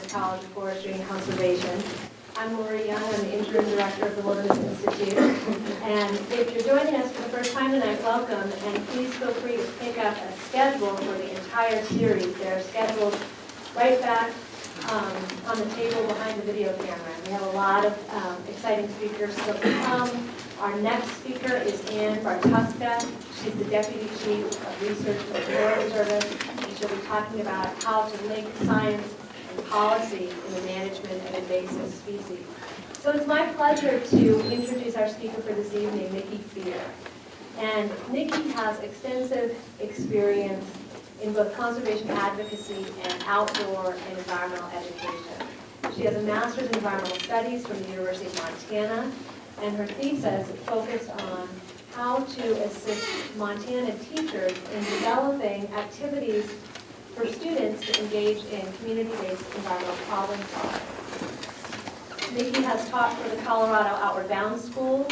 College of Forestry and Conservation. I'm Lori Young. I'm the interim director of the Wilderness Institute. And if you're joining us for the first time tonight, welcome. And please feel free to pick up a schedule for the entire series. They're scheduled right back on the table behind the video camera. We have a lot of exciting speakers still to come. Our next speaker is Ann Bartuska. She's the Deputy Chief of Research for the Forest Service, and she'll be talking about how to link science and policy in the management of invasive species. So it's my pleasure to introduce our speaker for this evening, Nikki Fear. And Nikki has extensive experience in both conservation advocacy and outdoor and environmental education. She has a master's in environmental studies from the University of Montana, and her thesis focused on how to assist Montana teachers in developing activities for students to engage in community-based environmental problem solving. Nikki has taught for the Colorado Outward Bound School.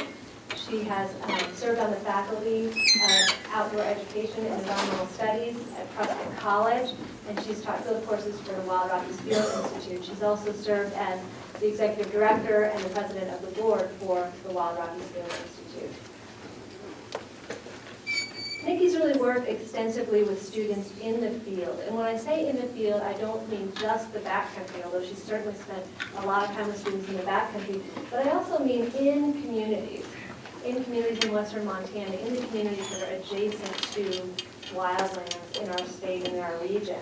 She has served on the faculty of outdoor education and environmental studies at Prescott College, and she's taught field courses for the Wild Rockies Field Institute. She's also served as the executive director and the president of the board for the Wild Rockies Field Institute. Nikki's really worked extensively with students in the field. And when I say in the field, I don't mean just the backcountry, although she's certainly spent a lot of time with students in the backcountry, but I also mean in communities in western Montana, in the communities that are adjacent to wildlands in our state and in our region.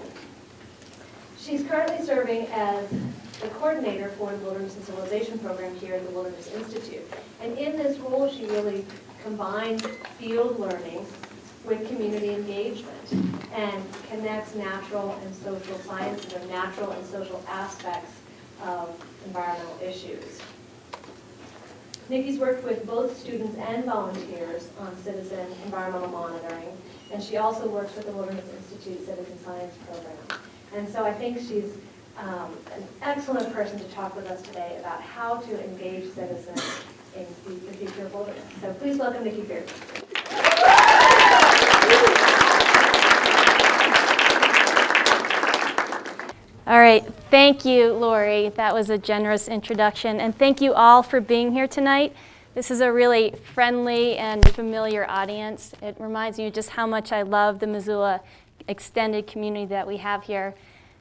She's currently serving as the coordinator for the Wilderness and Civilization program here at the Wilderness Institute. And in this role, she really combines field learning with community engagement and connects natural and social sciences or natural and social aspects of environmental issues. Nikki's worked with both students and volunteers on citizen environmental monitoring, and she also works with the Wilderness Institute Citizen Science Program. And so I think she's an excellent person to talk with us today about how to engage citizens in the future of wilderness. So please welcome Nikki Fear. All right, thank you, Lori. That was a generous introduction, and thank you all for being here tonight. This is a really friendly and familiar audience. It reminds me just how much I love the Missoula extended community that we have here.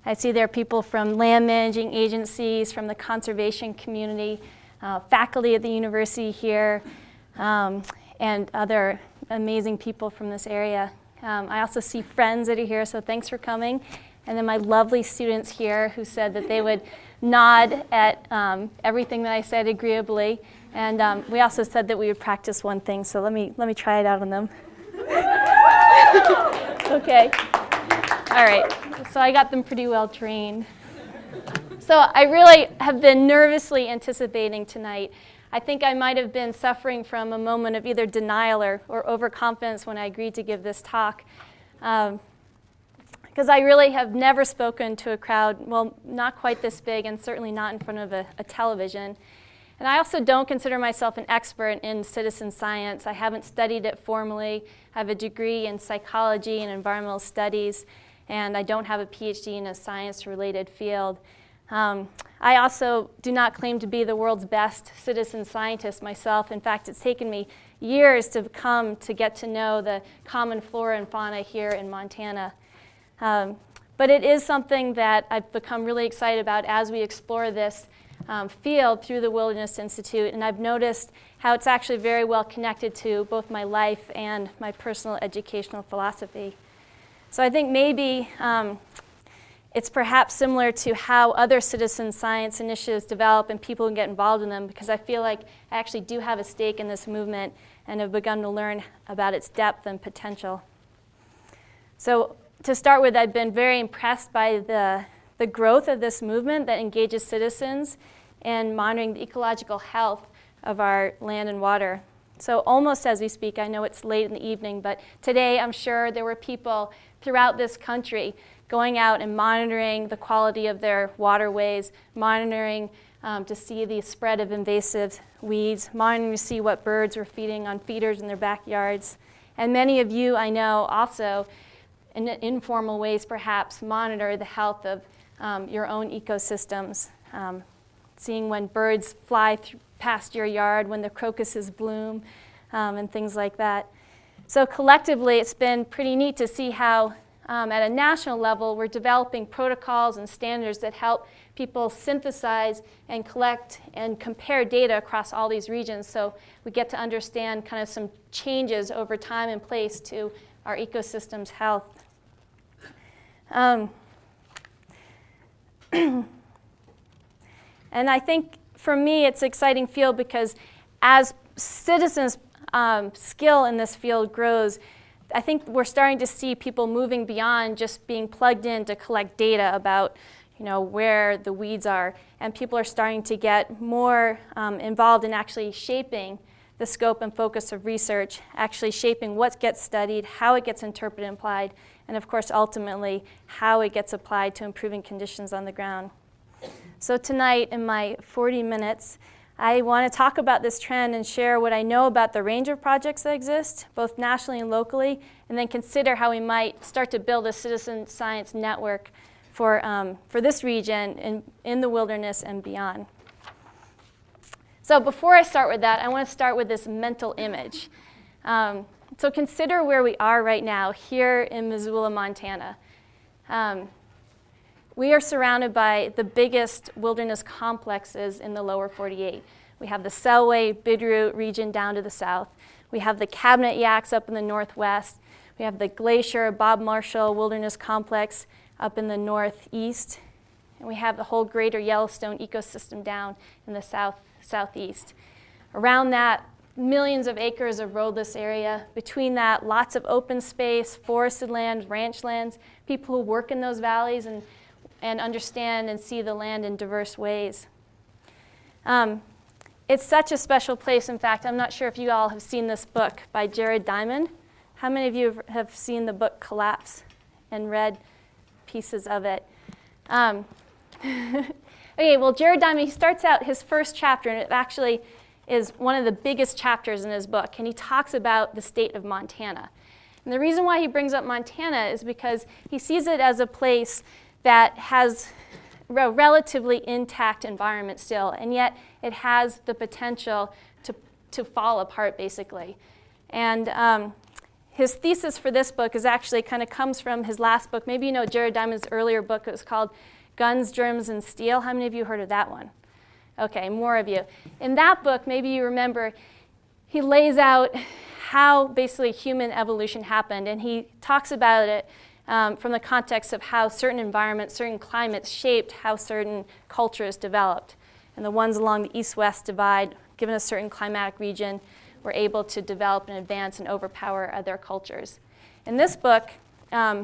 I see there are people from land managing agencies, from the conservation community, faculty at the university here, and other amazing people from this area. I also see friends that are here, so thanks for coming. And then my lovely students here who said that they would nod at everything that I said agreeably. And we also said that we would practice one thing, so let me try it out on them. Okay. All right. So I got them pretty well trained. So I really have been nervously anticipating tonight. I think I might have been suffering from a moment of either denial or overconfidence when I agreed to give this talk. Because I really have never spoken to a crowd, well, not quite this big, and certainly not in front of a television. And I also don't consider myself an expert in citizen science. I haven't studied it formally. I have a degree in psychology and environmental studies, and I don't have a PhD in a science-related field. I also do not claim to be the world's best citizen scientist myself. In fact, it's taken me years to come to get to know the common flora and fauna here in Montana. But it is something that I've become really excited about as we explore this field through the Wilderness Institute, and I've noticed how it's actually very well connected to both my life and my personal educational philosophy. So I think maybe it's perhaps similar to how other citizen science initiatives develop and people can get involved in them, because I feel like I actually do have a stake in this movement and have begun to learn about its depth and potential. So to start with, I've been very impressed by the growth of this movement that engages citizens in monitoring the ecological health of our land and water. So almost as we speak, I know it's late in the evening, but today I'm sure there were people throughout this country going out and monitoring the quality of their waterways, monitoring to see the spread of invasive weeds, monitoring to see what birds were feeding on feeders in their backyards. And many of you, I know, also in informal ways perhaps monitor the health of your own ecosystems, seeing when birds fly past your yard, when the crocuses bloom, and things like that. So collectively, it's been pretty neat to see how at a national level, we're developing protocols and standards that help people synthesize and collect and compare data across all these regions, so we get to understand kind of some changes over time and place to our ecosystem's health. And I think for me it's an exciting field because as citizens' skill in this field grows, I think we're starting to see people moving beyond just being plugged in to collect data about where the weeds are, and people are starting to get more involved in actually shaping the scope and focus of research, actually shaping what gets studied, how it gets interpreted and applied, and of course ultimately how it gets applied to improving conditions on the ground. So tonight in my 40 minutes, I want to talk about this trend and share what I know about the range of projects that exist, both nationally and locally, and then consider how we might start to build a citizen science network for this region in the wilderness and beyond. So before I start with that, I want to start with this mental image. So consider where we are right now here in Missoula, Montana. We are surrounded by the biggest wilderness complexes in the lower 48. We have the Selway, Bitterroot region down to the south. We have the Cabinet Yaaks up in the northwest. We have the Glacier, Bob Marshall Wilderness Complex up in the northeast. And we have the whole greater Yellowstone ecosystem down in the southeast. Around that, millions of acres of roadless area. Between that, lots of open space, forested land, ranch lands, people who work in those valleys and understand and see the land in diverse ways. It's such a special place. In fact, I'm not sure if you all have seen this book by Jared Diamond. How many of you have seen the book Collapse and read pieces of it? Okay, well, Jared Diamond, he starts out his first chapter, and it actually is one of the biggest chapters in his book, and he talks about the state of Montana. And the reason why he brings up Montana is because he sees it as a place that has a relatively intact environment still, and yet it has the potential to fall apart, basically. And his thesis for this book is actually kind of comes from his last book. Maybe you know Jared Diamond's earlier book. It was called Guns, Germs, and Steel. How many of you heard of that one? Okay, more of you. In that book, maybe you remember, he lays out how basically human evolution happened, and he talks about it from the context of how certain environments, certain climates shaped how certain cultures developed. And the ones along the east-west divide, given a certain climatic region, were able to develop and advance and overpower other cultures. In this book,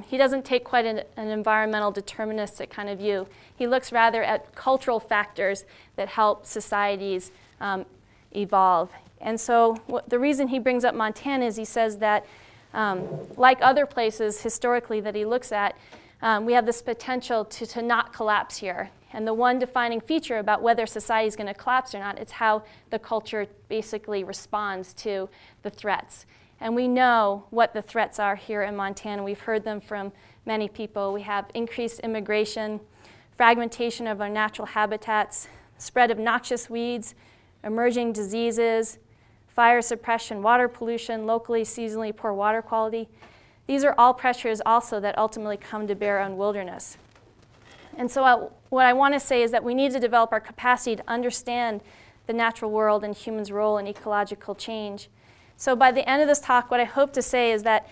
he doesn't take quite an environmental deterministic kind of view. He looks rather at cultural factors that help societies evolve. And so the reason he brings up Montana is he says that like other places historically that he looks at, we have this potential to not collapse here. And the one defining feature about whether society is going to collapse or not is how the culture basically responds to the threats. And we know what the threats are here in Montana. We've heard them from many people. We have increased immigration, fragmentation of our natural habitats, spread of noxious weeds, emerging diseases, fire suppression, water pollution, locally, seasonally poor water quality. These are all pressures also that ultimately come to bear on wilderness. And so what I want to say is that we need to develop our capacity to understand the natural world and humans' role in ecological change. So by the end of this talk, what I hope to say is that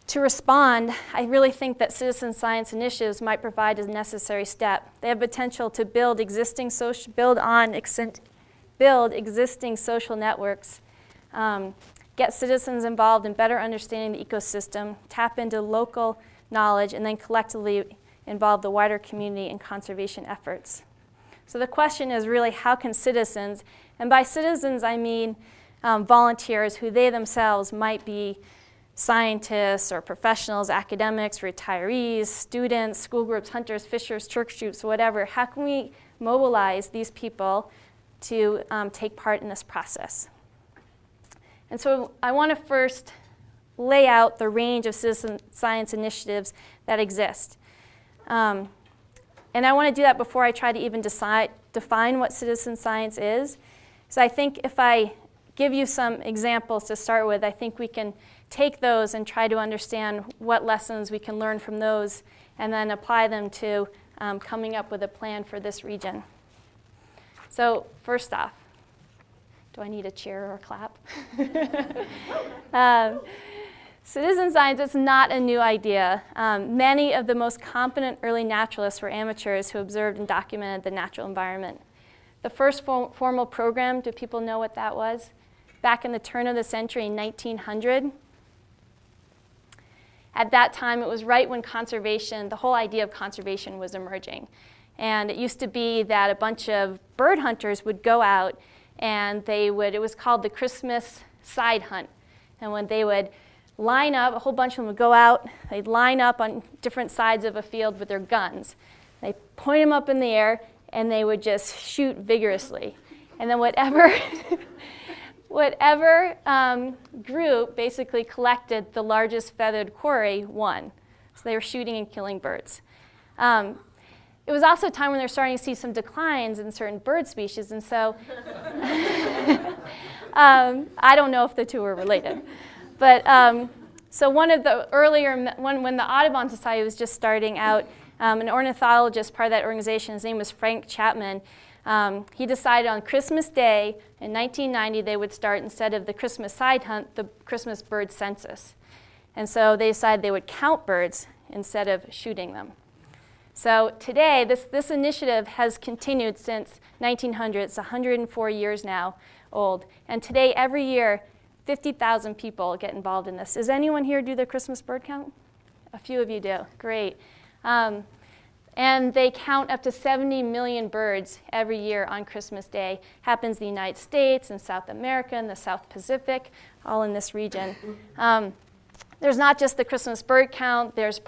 to respond, I really think that citizen science initiatives might provide a necessary step. They have potential to build existing social networks, get citizens involved in better understanding the ecosystem, tap into local knowledge, and then collectively involve the wider community in conservation efforts. So the question is really, how can citizens, and by citizens I mean volunteers who they themselves might be scientists or professionals, academics, retirees, students, school groups, hunters, fishers, church groups, whatever. How can we mobilize these people to take part in this process? And so I want to first lay out the range of citizen science initiatives that exist. And I want to do that before I try to even define what citizen science is. So I think if I give you some examples to start with, I think we can take those and try to understand what lessons we can learn from those and then apply them to coming up with a plan for this region. So first off, do I need a cheer or a clap? Citizen science is not a new idea. Many of the most competent early naturalists were amateurs who observed and documented the natural environment. The first formal program, do people know what that was? Back in the turn of the century in 1900. At that time, it was right when conservation, the whole idea of conservation was emerging. And it used to be that a bunch of bird hunters would go out and it was called the Christmas side hunt. And when they would line up, a whole bunch of them would go out, they'd line up on different sides of a field with their guns. They point them up in the air and they would just shoot vigorously. And then whatever group basically collected the largest feathered quarry won. So they were shooting and killing birds. It was also a time when they were starting to see some declines in certain bird species, and so I don't know if the two were related. But so one of the earlier, when the Audubon Society was just starting out, an ornithologist, part of that organization, his name was Frank Chapman, he decided on Christmas Day in 1990 they would start, instead of the Christmas side hunt, the Christmas bird census. And so they decided they would count birds instead of shooting them. So today, this initiative has continued since 1900. It's 104 years now old. And today, every year, 50,000 people get involved in this. Does anyone here do the Christmas bird count? A few of you do. Great. And they count up to 70 million birds every year on Christmas Day. Happens in the United States, and South America, and the South Pacific, all in this region. There's not just the Christmas bird count, there's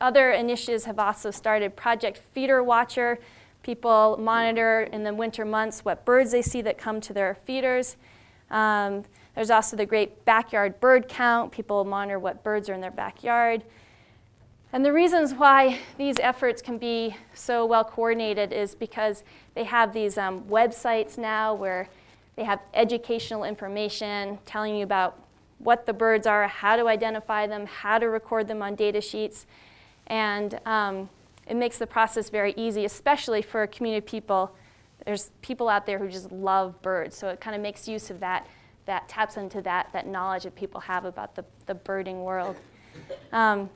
other initiatives have also started. Project Feeder Watcher. People monitor in the winter months what birds they see that come to their feeders. There's also the great backyard bird count. People monitor what birds are in their backyard. And the reasons why these efforts can be so well coordinated is because they have these websites now where they have educational information telling you about what the birds are, how to identify them, how to record them on data sheets. And it makes the process very easy, especially for community people. There's people out there who just love birds, so it kind of makes use of that taps into that knowledge that people have about the birding world. And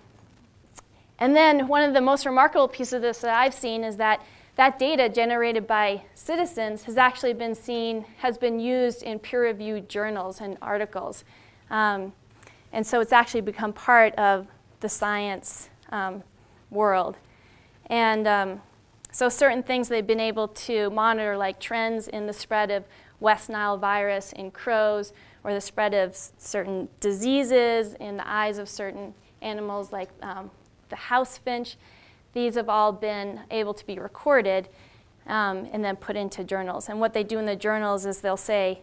then one of the most remarkable pieces of this that I've seen is that data generated by citizens has actually been used in peer-reviewed journals and articles. And so it's actually become part of the science world. And so certain things they've been able to monitor, like trends in the spread of West Nile virus in crows, or the spread of certain diseases in the eyes of certain animals like the house finch. These have all been able to be recorded and then put into journals. And what they do in the journals is they'll say,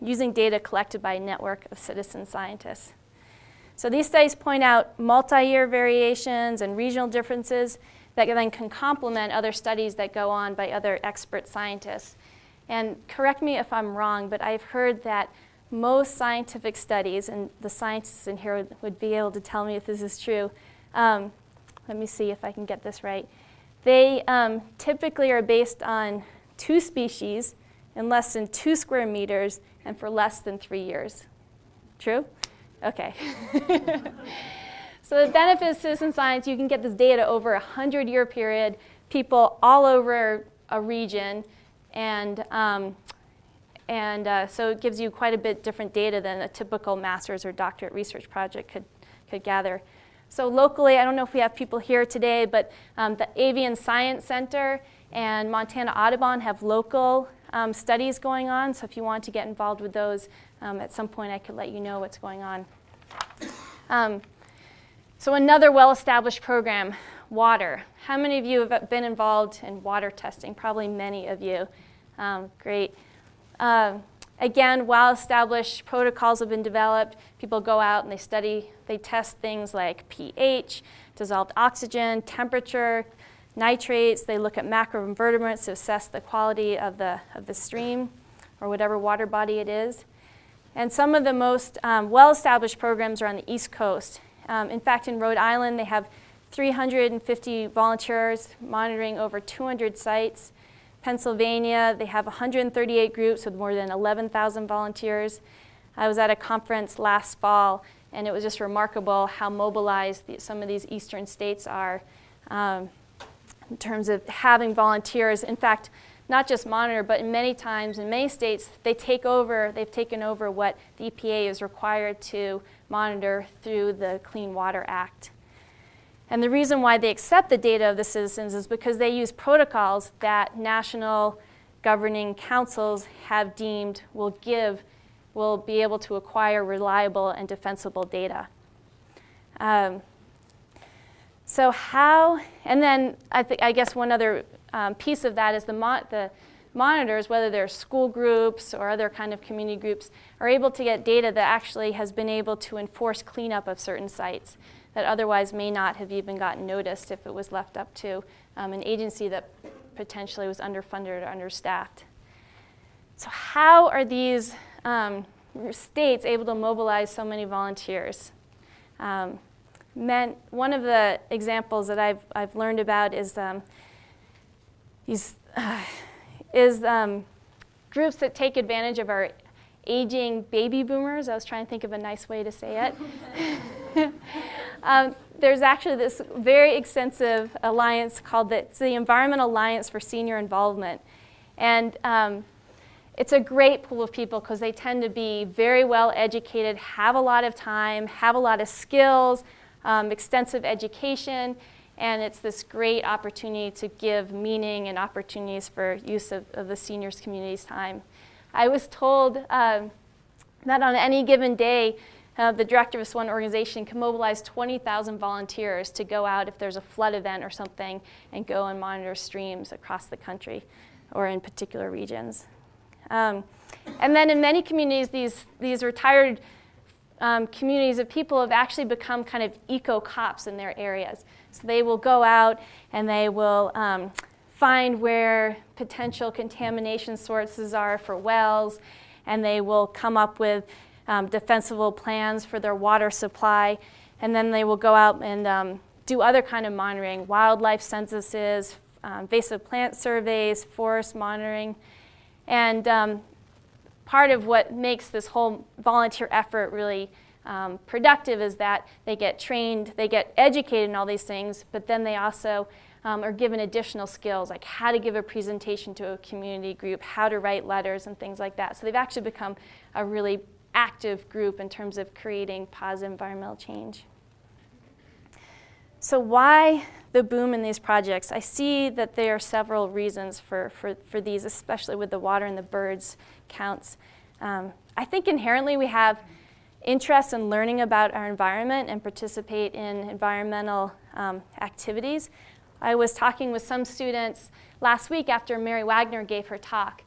using data collected by a network of citizen scientists. So these studies point out multi-year variations and regional differences that then can complement other studies that go on by other expert scientists. And correct me if I'm wrong, but I've heard that most scientific studies, and the scientists in here would be able to tell me if this is true. Let me see if I can get this right. They typically are based on 2 species in less than 2 square meters and for less than 3 years. True? Okay. So the benefit of citizen science, you can get this data over a 100-year period, people all over a region, and so it gives you quite a bit different data than a typical master's or doctorate research project could gather. So locally, I don't know if we have people here today, but the Avian Science Center and Montana Audubon have local studies going on. So if you want to get involved with those, at some point I could let you know what's going on. So another well-established program, water. How many of you have been involved in water testing? Probably many of you. Great. Again, well-established protocols have been developed. People go out and they test things like pH, dissolved oxygen, temperature, nitrates. They look at macroinvertebrates to assess the quality of the stream or whatever water body it is. And some of the most well-established programs are on the East Coast. In fact, in Rhode Island, they have 350 volunteers monitoring over 200 sites. Pennsylvania, they have 138 groups with more than 11,000 volunteers. I was at a conference last fall, and it was just remarkable how mobilized some of these eastern states are in terms of having volunteers. In fact, not just monitor, but in many times, in many states, they've taken over what the EPA is required to monitor through the Clean Water Act. And the reason why they accept the data of the citizens is because they use protocols that national governing councils have deemed will be able to acquire reliable and defensible data. And then I guess one other piece of that is the monitors, whether they're school groups or other kind of community groups, are able to get data that actually has been able to enforce cleanup of certain sites that otherwise may not have even gotten noticed if it was left up to an agency that potentially was underfunded or understaffed. So how are these states able to mobilize so many volunteers? One of the examples that I've learned about is groups that take advantage of our aging baby boomers. I was trying to think of a nice way to say it. There's actually this very extensive alliance called the Environmental Alliance for Senior Involvement. And it's a great pool of people because they tend to be very well educated, have a lot of time, have a lot of skills, extensive education, and it's this great opportunity to give meaning and opportunities for use of the seniors community's time. I was told that on any given day, the director of this one organization can mobilize 20,000 volunteers to go out if there's a flood event or something and go and monitor streams across the country or in particular regions. And then in many communities, these retired communities of people have actually become kind of eco-cops in their areas. So they will go out and they will find where potential contamination sources are for wells, and they will come up with defensible plans for their water supply, and then they will go out and do other kind of monitoring, wildlife censuses, invasive plant surveys, forest monitoring. And part of what makes this whole volunteer effort really productive is that they get trained, they get educated in all these things, but then they also are given additional skills, like how to give a presentation to a community group, how to write letters and things like that. So they've actually become a really active group in terms of creating positive environmental change. So why the boom in these projects? I see that there are several reasons for these, especially with the water and the birds counts. I think inherently we have interest in learning about our environment and participate in environmental activities. I was talking with some students last week after Mary Wagner gave her talk,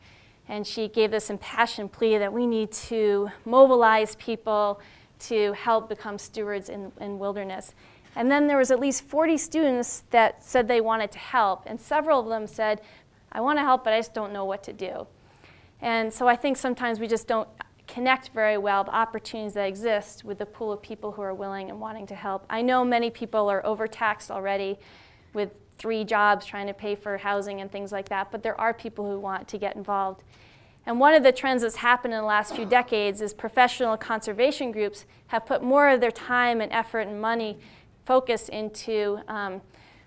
and she gave this impassioned plea that we need to mobilize people to help become stewards in wilderness. And then there was at least 40 students that said they wanted to help, and several of them said, I want to help, but I just don't know what to do. And so I think sometimes we just don't connect very well the opportunities that exist with the pool of people who are willing and wanting to help. I know many people are overtaxed already with 3 jobs trying to pay for housing and things like that, but there are people who want to get involved. And one of the trends that's happened in the last few decades is professional conservation groups have put more of their time and effort and money focus into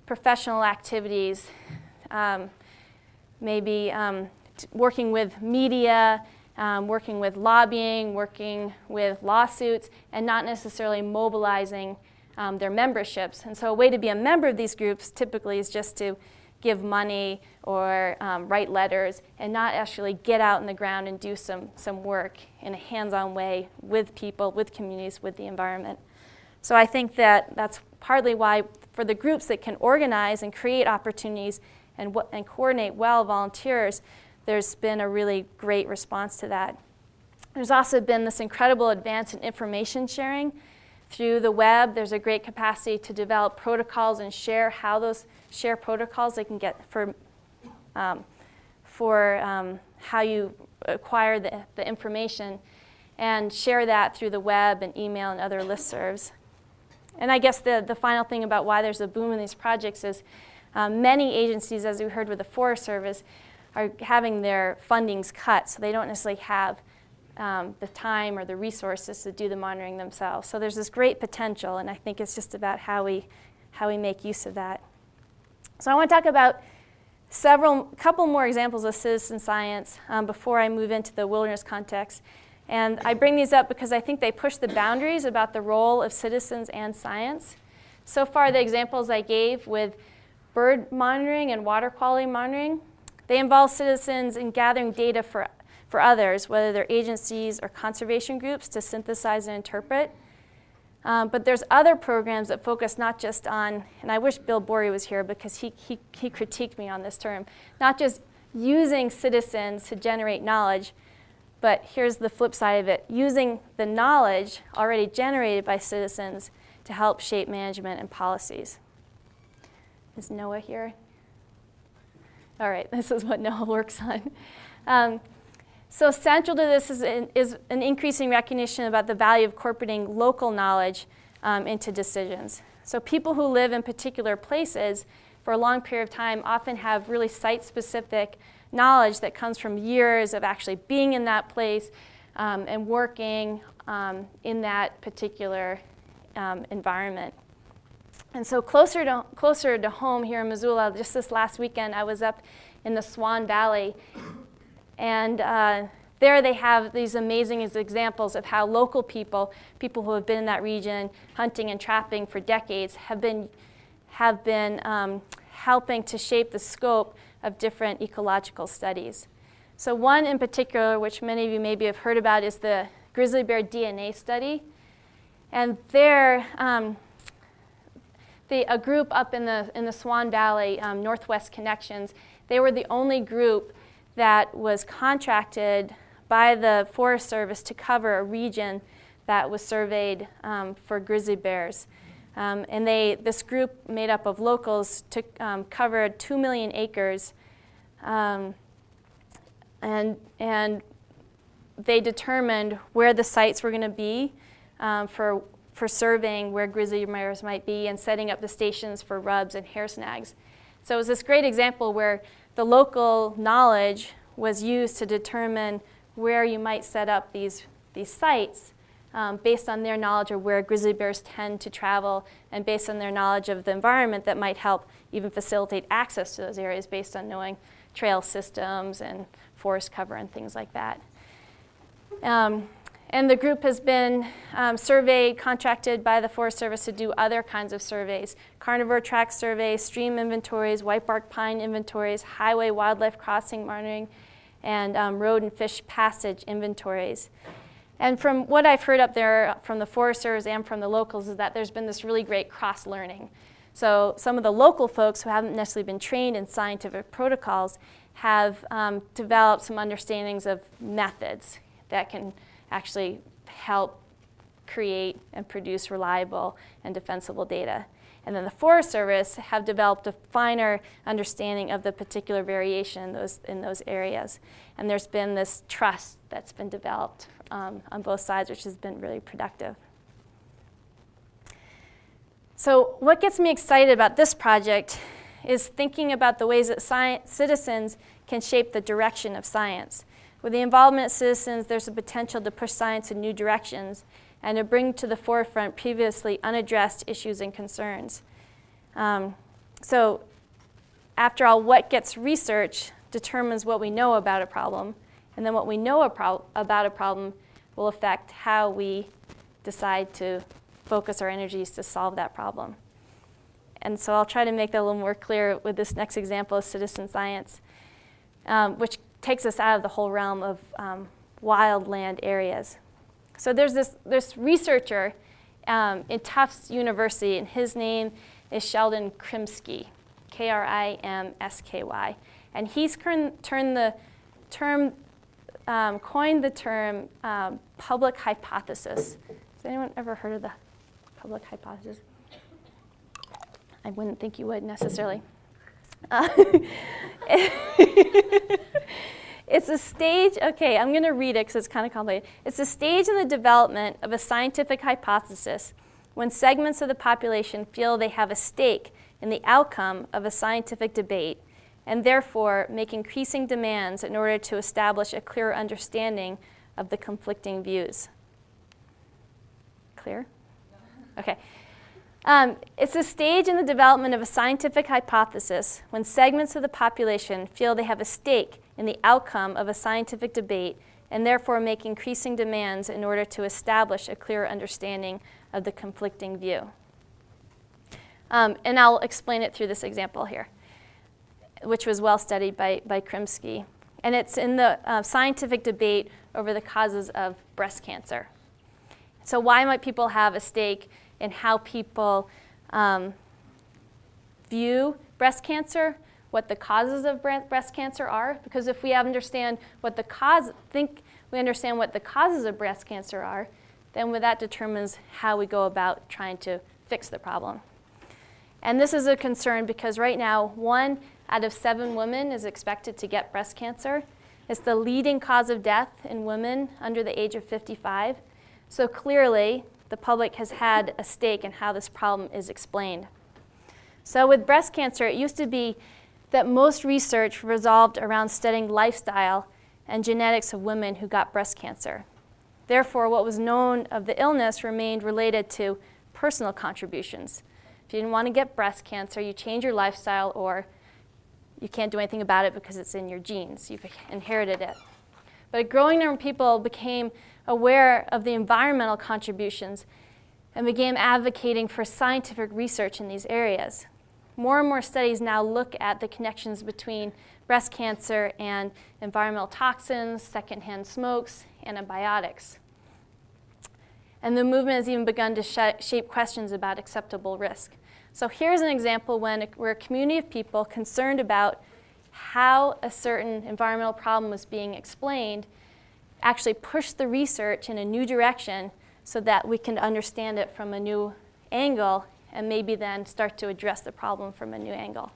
professional activities, maybe working with media, working with lobbying, working with lawsuits, and not necessarily mobilizing their memberships. And so a way to be a member of these groups typically is just to give money or write letters and not actually get out in the ground and do some work in a hands-on way with people, with communities, with the environment. So I think that that's partly why for the groups that can organize and create opportunities and coordinate well volunteers, there's been a really great response to that. There's also been this incredible advance in information sharing through the web. There's a great capacity to develop protocols and share how those share protocols they can get for how you acquire the information, and share that through the web and email and other listservs. And I guess the final thing about why there's a boom in these projects is many agencies, as we heard with the Forest Service, are having their fundings cut, so they don't necessarily have the time or the resources to do the monitoring themselves. So there's this great potential, and I think it's just about how we make use of that. So I want to talk about couple more examples of citizen science before I move into the wilderness context. And I bring these up because I think they push the boundaries about the role of citizens and science. So far, the examples I gave with bird monitoring and water quality monitoring, they involve citizens in gathering data for others, whether they're agencies or conservation groups, to synthesize and interpret. But there's other programs that focus not just on, and I wish Bill Borey was here because he critiqued me on this term, not just using citizens to generate knowledge, but here's the flip side of it, using the knowledge already generated by citizens to help shape management and policies. Is Noah here? All right, this is what Noah works on. So central to this is an increasing recognition about the value of incorporating local knowledge into decisions. So people who live in particular places for a long period of time often have really site-specific knowledge that comes from years of actually being in that place and working in that particular environment. And so closer to home here in Missoula, just this last weekend, I was up in the Swan Valley. And there they have these amazing examples of how local people who have been in that region hunting and trapping for decades, have been helping to shape the scope of different ecological studies. So one in particular, which many of you maybe have heard about, is the grizzly bear DNA study. And there, a group up in the Swan Valley, Northwest Connections, they were the only group that was contracted by the Forest Service to cover a region that was surveyed for grizzly bears. And this group made up of locals covered 2 million acres, and they determined where the sites were going to be for surveying where grizzly bears might be and setting up the stations for rubs and hare snags. So it was this great example where the local knowledge was used to determine where you might set up these sites based on their knowledge of where grizzly bears tend to travel and based on their knowledge of the environment that might help even facilitate access to those areas based on knowing trail systems and forest cover and things like that. And the group has been contracted by the Forest Service to do other kinds of surveys, carnivore track surveys, stream inventories, whitebark pine inventories, highway wildlife crossing monitoring, and road and fish passage inventories. And from what I've heard up there from the Forest Service and from the locals is that there's been this really great cross-learning. So some of the local folks who haven't necessarily been trained in scientific protocols have developed some understandings of methods that can actually help create and produce reliable and defensible data. And then the Forest Service have developed a finer understanding of the particular variation in those areas. And there's been this trust that's been developed on both sides, which has been really productive. So what gets me excited about this project is thinking about the ways that citizens can shape the direction of science. With the involvement of citizens, there's a potential to push science in new directions and to bring to the forefront previously unaddressed issues and concerns. So after all, what gets researched determines what we know about a problem, and then what we know about a problem will affect how we decide to focus our energies to solve that problem. And so I'll try to make that a little more clear with this next example of citizen science, which takes us out of the whole realm of wildland areas. So there's this researcher in Tufts University, and his name is Sheldon Krimsky, Krimsky. And he's coined the term public hypothesis. Has anyone ever heard of the public hypothesis? I wouldn't think you would necessarily. Uh, It's a stage, okay, I'm going to read it because it's kind of complicated. It's a stage in the development of a scientific hypothesis when segments of the population feel they have a stake in the outcome of a scientific debate and therefore make increasing demands in order to establish a clearer understanding of the conflicting views. Clear? Okay. It's a stage in the development of a scientific hypothesis when segments of the population feel they have a stake in the outcome of a scientific debate and therefore make increasing demands in order to establish a clearer understanding of the conflicting view. And I'll explain it through this example here, which was well studied by Krimsky. And it's in the scientific debate over the causes of breast cancer. So why might people have a stake in how people view breast cancer, what the causes of breast cancer are? Because if we understand what the causes of breast cancer are, then that determines how we go about trying to fix the problem. And this is a concern because right now, 1 out of 7 women is expected to get breast cancer. It's the leading cause of death in women under the age of 55. So clearly, the public has had a stake in how this problem is explained. So with breast cancer, it used to be that most research revolved around studying lifestyle and genetics of women who got breast cancer. Therefore, what was known of the illness remained related to personal contributions. If you didn't want to get breast cancer, you change your lifestyle or you can't do anything about it because it's in your genes. You've inherited it. But a growing number of people became aware of the environmental contributions and began advocating for scientific research in these areas. More and more studies now look at the connections between breast cancer and environmental toxins, secondhand smokes, antibiotics. And the movement has even begun to shape questions about acceptable risk. So here's an example where a community of people concerned about how a certain environmental problem was being explained actually pushed the research in a new direction so that we can understand it from a new angle and maybe then start to address the problem from a new angle.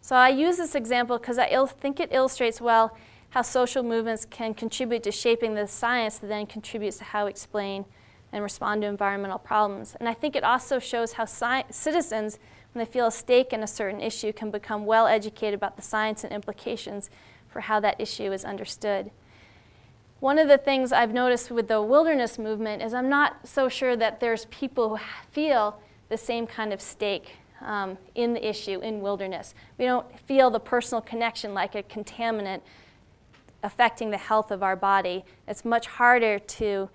So I use this example because I think it illustrates well how social movements can contribute to shaping the science that then contributes to how we explain and respond to environmental problems. And I think it also shows how citizens, when they feel a stake in a certain issue, can become well educated about the science and implications for how that issue is understood. One of the things I've noticed with the wilderness movement is I'm not so sure that there's people who feel the same kind of stake in the issue in wilderness. We don't feel the personal connection like a contaminant affecting the health of our body. It's much harder to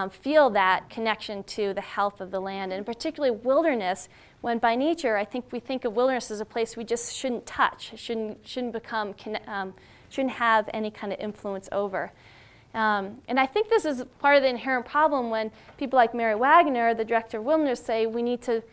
feel that connection to the health of the land, and particularly wilderness, when by nature I think we think of wilderness as a place we just shouldn't touch, shouldn't have any kind of influence over. And I think this is part of the inherent problem when people like Mary Wagner, the director of Wilderness, say we need to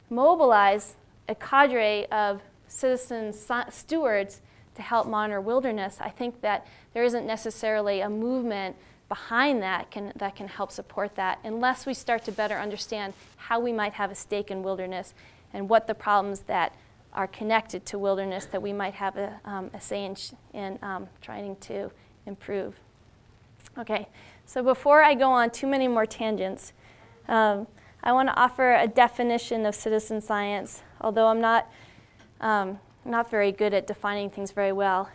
mobilize a cadre of citizen stewards to help monitor wilderness. I think that there isn't necessarily a movement behind that can help support that unless we start to better understand how we might have a stake in wilderness and what the problems that are connected to wilderness that we might have a say in trying to improve. Okay, so before I go on too many more tangents, I want to offer a definition of citizen science, although I'm not very good at defining things very well.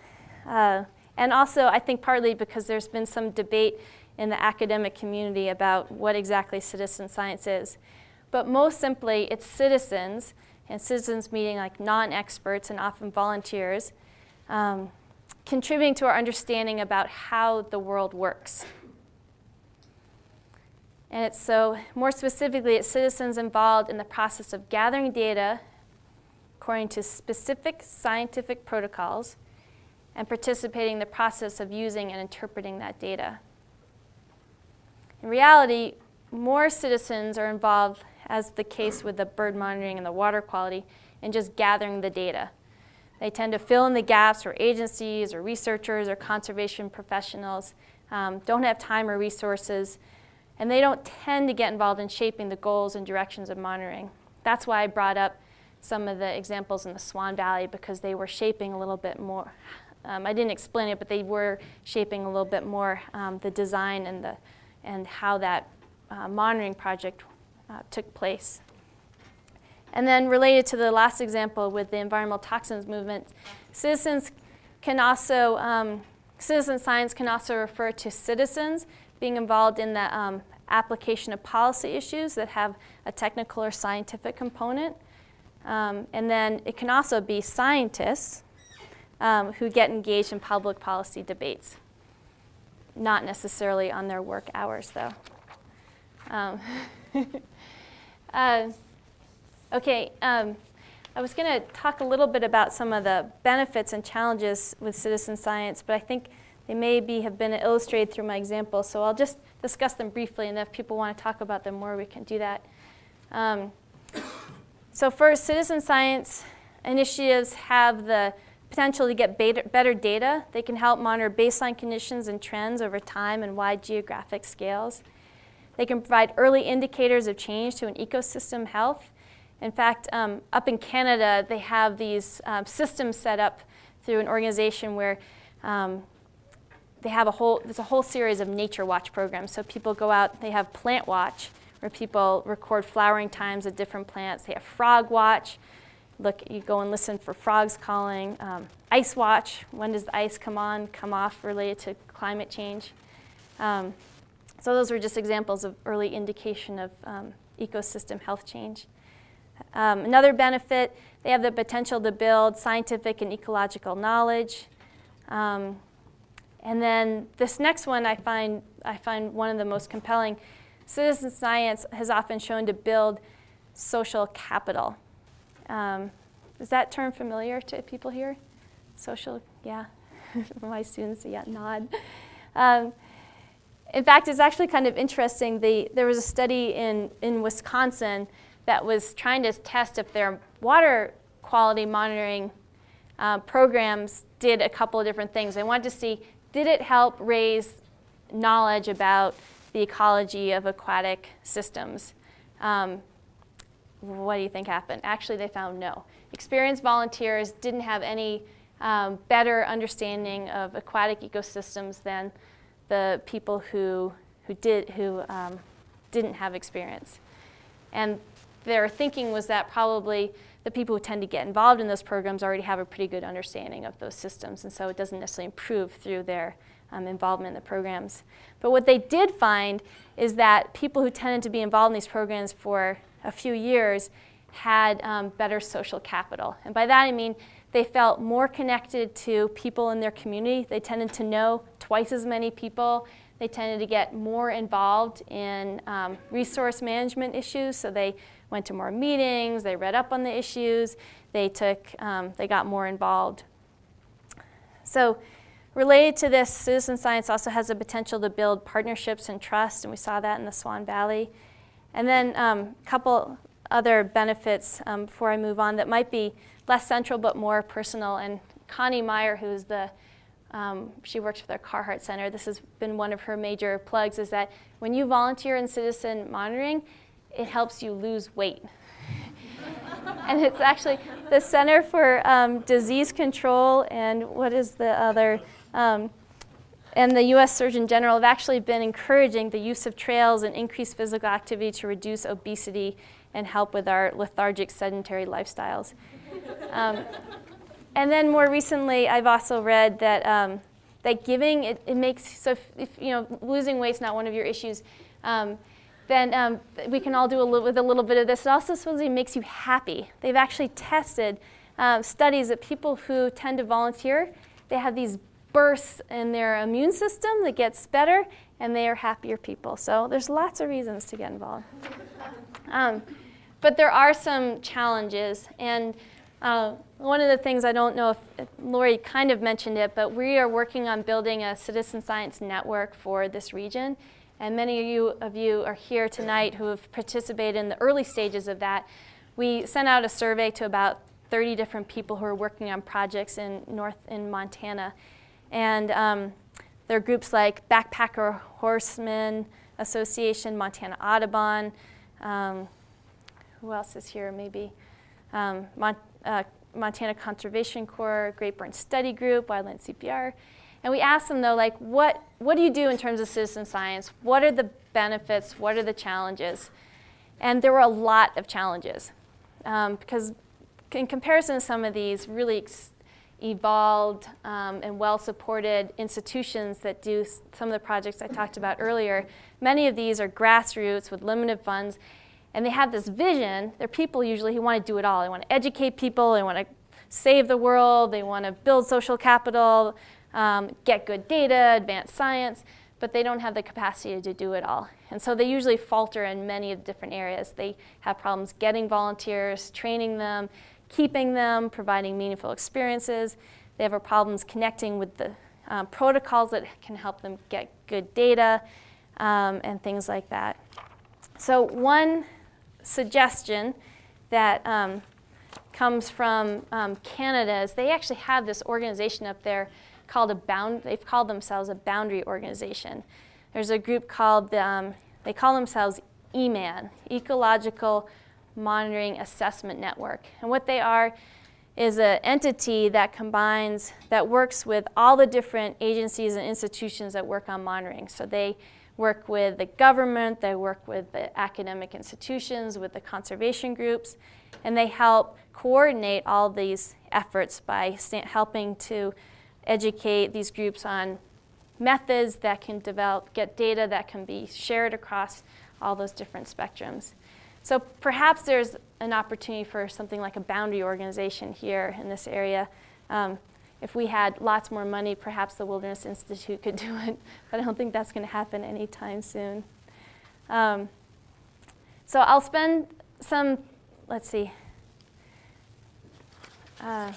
And also, I think partly because there's been some debate in the academic community about what exactly citizen science is. But most simply, it's citizens, and citizens meaning like non-experts and often volunteers, contributing to our understanding about how the world works. And it's so, more specifically, it's citizens involved in the process of gathering data according to specific scientific protocols and participating in the process of using and interpreting that data. In reality, more citizens are involved, as the case with the bird monitoring and the water quality, in just gathering the data. They tend to fill in the gaps where agencies or researchers or conservation professionals don't have time or resources, and they don't tend to get involved in shaping the goals and directions of monitoring. That's why I brought up some of the examples in the Swan Valley because they were shaping a little bit more. I didn't explain it, but they were shaping a little bit more the design and how that monitoring project took place. And then related to the last example with the environmental toxins movement, citizen science can also refer to citizens being involved in the application of policy issues that have a technical or scientific component. And then it can also be scientists who get engaged in public policy debates, not necessarily on their work hours, though. I was going to talk a little bit about some of the benefits and challenges with citizen science, but I think they have been illustrated through my example, so I'll just discuss them briefly, and if people want to talk about them more, we can do that. So first, citizen science initiatives have the potential to get better data. They can help monitor baseline conditions and trends over time and wide geographic scales. They can provide early indicators of change to an ecosystem health. In fact, up in Canada, they have these systems set up through an organization where there's a whole series of Nature Watch programs. So people go out, they have Plant Watch, where people record flowering times of different plants. They have Frog Watch. Look, you go and listen for frogs calling. Ice Watch, when does the ice come on, come off related to climate change. So those were just examples of early indication of ecosystem health change. Another benefit, they have the potential to build scientific and ecological knowledge. And then this next one I find one of the most compelling. Citizen science has often shown to build social capital. Is that term familiar to people here? Social, yeah. My students, yeah, nod. In fact, it's actually kind of interesting. There was a study in Wisconsin that was trying to test if their water quality monitoring programs did a couple of different things. They wanted to see, did it help raise knowledge about the ecology of aquatic systems? What do you think happened? Actually, they found no. Experienced volunteers didn't have any better understanding of aquatic ecosystems than the people who didn't have experience. And their thinking was that probably the people who tend to get involved in those programs already have a pretty good understanding of those systems, and so it doesn't necessarily improve through their involvement in the programs. But what they did find is that people who tended to be involved in these programs for a few years had better social capital. And by that I mean they felt more connected to people in their community. They tended to know twice as many people. They tended to get more involved in resource management issues, so they went to more meetings, they read up on the issues, they got more involved. So related to this, citizen science also has the potential to build partnerships and trust, and we saw that in the Swan Valley. And then a couple other benefits before I move on that might be less central but more personal. And Connie Meyer, who's she works for the Carhart Center, this has been one of her major plugs, is that when you volunteer in citizen monitoring, it helps you lose weight. And it's actually the Center for Disease Control and what is the other, and the U.S. Surgeon General have actually been encouraging the use of trails and increased physical activity to reduce obesity and help with our lethargic sedentary lifestyles. And then more recently, I've also read that that giving, it makes, so if losing weight's not one of your issues, then we can all do with a little bit of this. It also supposedly makes you happy. They've actually tested studies that people who tend to volunteer, they have these bursts in their immune system that gets better, and they are happier people. So there's lots of reasons to get involved. But there are some challenges, and one of the things, I don't know if Lori kind of mentioned it, but we are working on building a citizen science network for this region. And many of you are here tonight who have participated in the early stages of that. We sent out a survey to about 30 different people who are working on projects in Montana. And there are groups like Backpacker Horsemen Association, Montana Audubon. Who else is here? Maybe Montana Conservation Corps, Great Burn Study Group, Wildland CPR. And we asked them though, like, what do you do in terms of citizen science? What are the benefits? What are the challenges? And there were a lot of challenges because in comparison to some of these really evolved and well-supported institutions that do some of the projects I talked about earlier, many of these are grassroots with limited funds, and they have this vision. They're people usually who want to do it all. They want to educate people, they want to save the world, they want to build social capital, get good data, advance science, but they don't have the capacity to do it all. And so they usually falter in many of the different areas. They have problems getting volunteers, training them, keeping them, providing meaningful experiences. They have problems connecting with the protocols that can help them get good data and things like that. So one suggestion that comes from Canada is they actually have this organization up there they've called themselves a boundary organization. There's a group called, they call themselves EMAN, Ecological Monitoring Assessment Network. And what they are is an entity that works with all the different agencies and institutions that work on monitoring. So they work with the government, they work with the academic institutions, with the conservation groups, and they help coordinate all these efforts by helping to educate these groups on methods that can get data that can be shared across all those different spectrums. So perhaps there's an opportunity for something like a boundary organization here in this area. If we had lots more money, perhaps the Wilderness Institute could do it, but I don't think that's going to happen anytime soon. So I'll spend some, let's see. I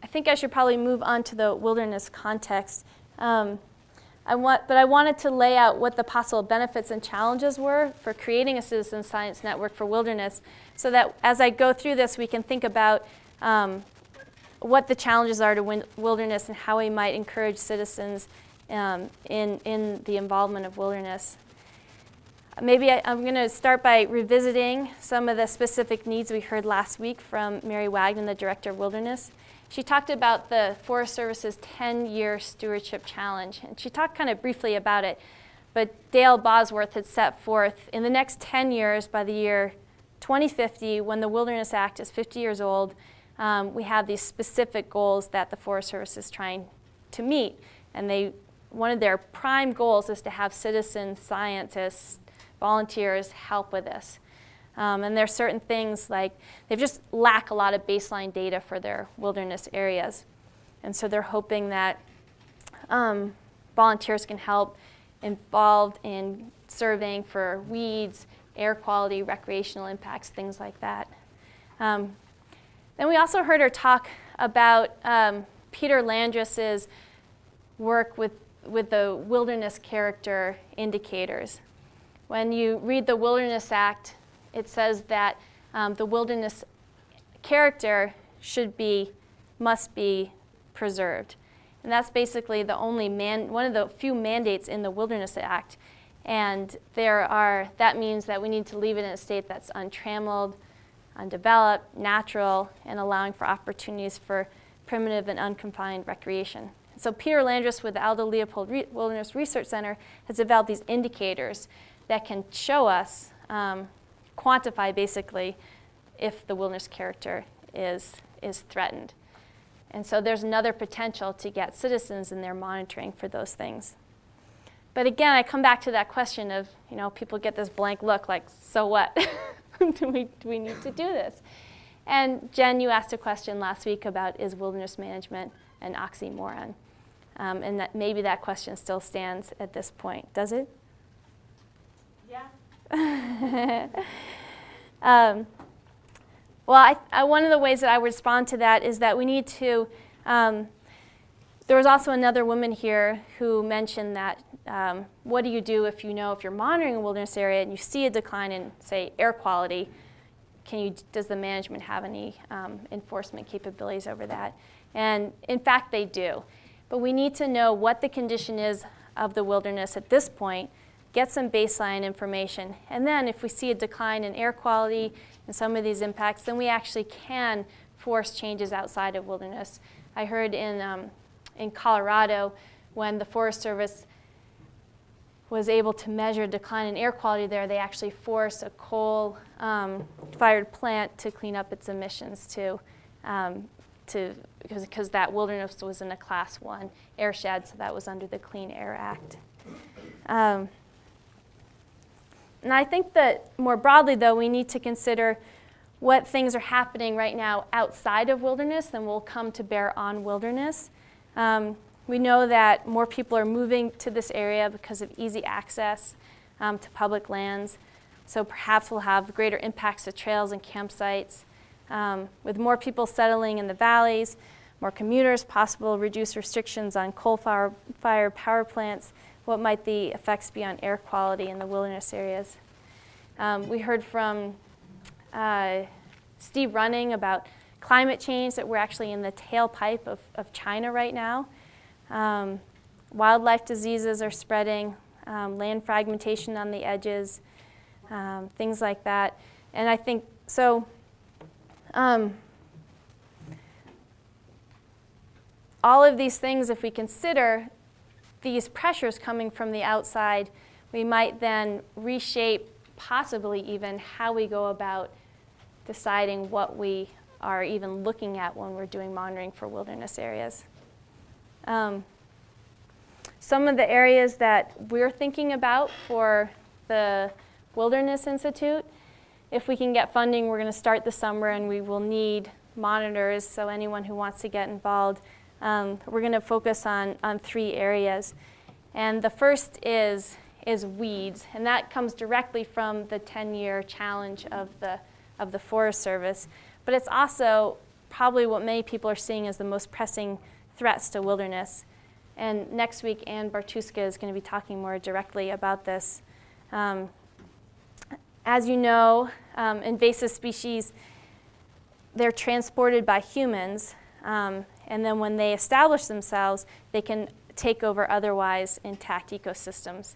think I should probably move on to the wilderness context. But I wanted to lay out what the possible benefits and challenges were for creating a citizen science network for wilderness, so that as I go through this, we can think about what the challenges are to wilderness and how we might encourage citizens in the involvement of wilderness. Maybe I'm going to start by revisiting some of the specific needs we heard last week from Mary Wagner, the Director of Wilderness. She talked about the Forest Service's 10-year stewardship challenge, and she talked kind of briefly about it, but Dale Bosworth had set forth in the next 10 years, by the year 2050, when the Wilderness Act is 50 years old, we have these specific goals that the Forest Service is trying to meet, and one of their prime goals is to have citizen scientists, volunteers help with this. And there are certain things like they just lack a lot of baseline data for their wilderness areas. And so they're hoping that volunteers can help involved in surveying for weeds, air quality, recreational impacts, things like that. Then we also heard her talk about Peter Landris's work with the wilderness character indicators. When you read the Wilderness Act, it says that the wilderness character must be preserved. And that's basically one of the few mandates in the Wilderness Act. And that means that we need to leave it in a state that's untrammeled, undeveloped, natural, and allowing for opportunities for primitive and unconfined recreation. So Peter Landris with the Aldo Leopold Wilderness Research Center has developed these indicators that can show us, quantify basically, if the wilderness character is threatened. And so there's another potential to get citizens in there monitoring for those things. But again, I come back to that question of, people get this blank look like, so what? do we need to do this? And Jen, you asked a question last week about, is wilderness management an oxymoron? And that maybe that question still stands at this point. Does it? Yeah. Well, one of the ways that I would respond to that is that we need to, there was also another woman here who mentioned that what do you do if you're monitoring a wilderness area and you see a decline in, say, air quality, does the management have any enforcement capabilities over that? And in fact, they do. But we need to know what the condition is of the wilderness at this point get some baseline information. And then if we see a decline in air quality and some of these impacts, then we actually can force changes outside of wilderness. I heard in Colorado, when the Forest Service was able to measure decline in air quality there, they actually forced a coal-fired plant to clean up its emissions because that wilderness was in a Class 1 airshed, so that was under the Clean Air Act. And I think that more broadly, though, we need to consider what things are happening right now outside of wilderness and will come to bear on wilderness. We know that more people are moving to this area because of easy access to public lands. So perhaps we'll have greater impacts to trails and campsites. With more people settling in the valleys, more commuters, possible reduced restrictions on coal-fired power plants. What might the effects be on air quality in the wilderness areas? We heard from Steve Running about climate change, that we're actually in the tailpipe of China right now. Wildlife diseases are spreading, land fragmentation on the edges, things like that. And I think, so all of these things, if we consider these pressures coming from the outside, we might then reshape, possibly even, how we go about deciding what we are even looking at when we're doing monitoring for wilderness areas. Some of the areas that we're thinking about for the Wilderness Institute, if we can get funding, we're going to start this summer, and we will need monitors, so anyone who wants to get involved. We're going to focus on 3 areas. And the first is weeds, and that comes directly from the 10-year challenge of the Forest Service. But it's also probably what many people are seeing as the most pressing threats to wilderness. And next week, Ann Bartuska is going to be talking more directly about this. As you know, invasive species, they're transported by humans, and then when they establish themselves, they can take over otherwise intact ecosystems.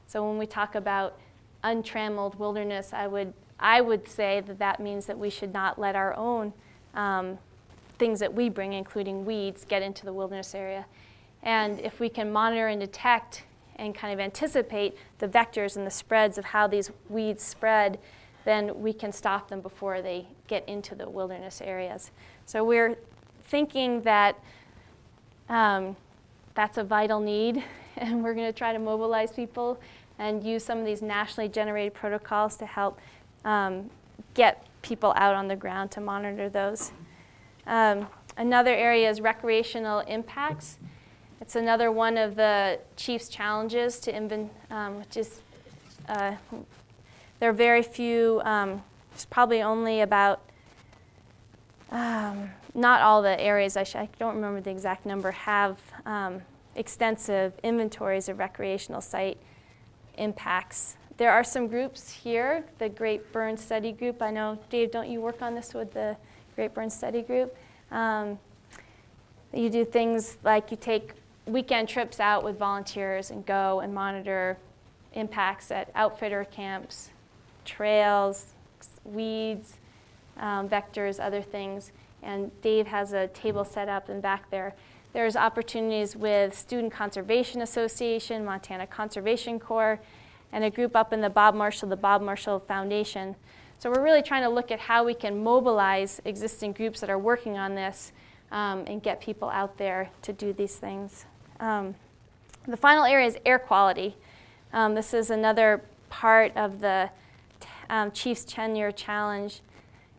So when we talk about untrammeled wilderness, I would say that means that we should not let our own things that we bring, including weeds, get into the wilderness area. And if we can monitor and detect and kind of anticipate the vectors and the spreads of how these weeds spread, then we can stop them before they get into the wilderness areas. So we're thinking that that's a vital need, and we're going to try to mobilize people and use some of these nationally generated protocols to help get people out on the ground to monitor those. Another area is recreational impacts. It's another one of the chief's challenges to which is there are very few, there's probably only about, not all the areas, I don't remember the exact number, have extensive inventories of recreational site impacts. There are some groups here, the Great Burn Study Group. I know, Dave, don't you work on this with the Great Burn Study Group? You do things like you take weekend trips out with volunteers and go and monitor impacts at outfitter camps, trails, weeds, vectors, other things. And Dave has a table set up in back there. There's opportunities with Student Conservation Association, Montana Conservation Corps, and a group up in the Bob Marshall Foundation. So we're really trying to look at how we can mobilize existing groups that are working on this and get people out there to do these things. The final area is air quality. This is another part of the Chief's 10-year challenge.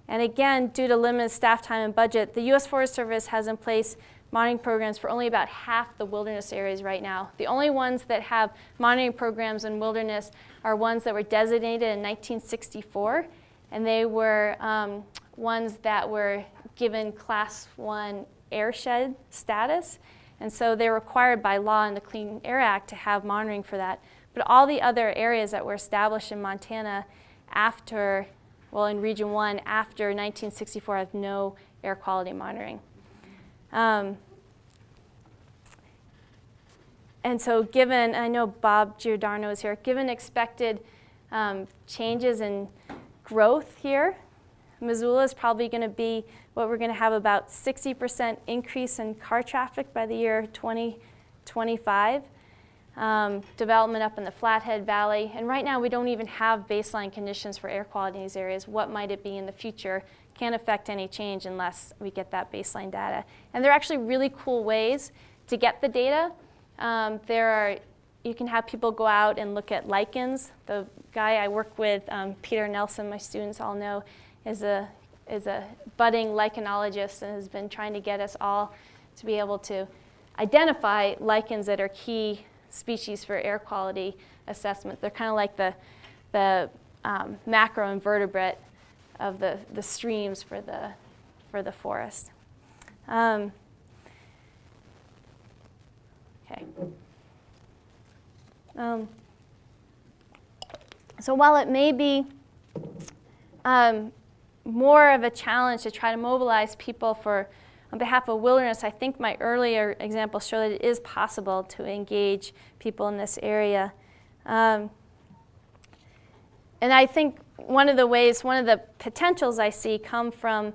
And again, due to limited staff time and budget, the U.S. Forest Service has in place monitoring programs for only about half the wilderness areas right now. The only ones that have monitoring programs in wilderness are ones that were designated in 1964, and they were ones that were given Class 1 airshed status. And so they're required by law in the Clean Air Act to have monitoring for that. But all the other areas that were established in Montana after, well, in Region 1 after 1964 have no air quality monitoring. And so given, I know Bob Giordano is here, given expected changes in growth here, Missoula is probably going to be what we're going to have about 60% increase in car traffic by the year 2025. Development up in the Flathead Valley. And right now we don't even have baseline conditions for air quality in these areas. What might it be in the future? Can't affect any change unless we get that baseline data. And there are actually really cool ways to get the data. You can have people go out and look at lichens. The guy I work with, Peter Nelson, my students all know, is a budding lichenologist and has been trying to get us all to be able to identify lichens that are key species for air quality assessment. They're kind of like the macroinvertebrate of the streams for the forest. Okay. So while it may be more of a challenge to try to mobilize people on behalf of wilderness, I think my earlier examples show that it is possible to engage people in this area. And I think one of the potentials I see come from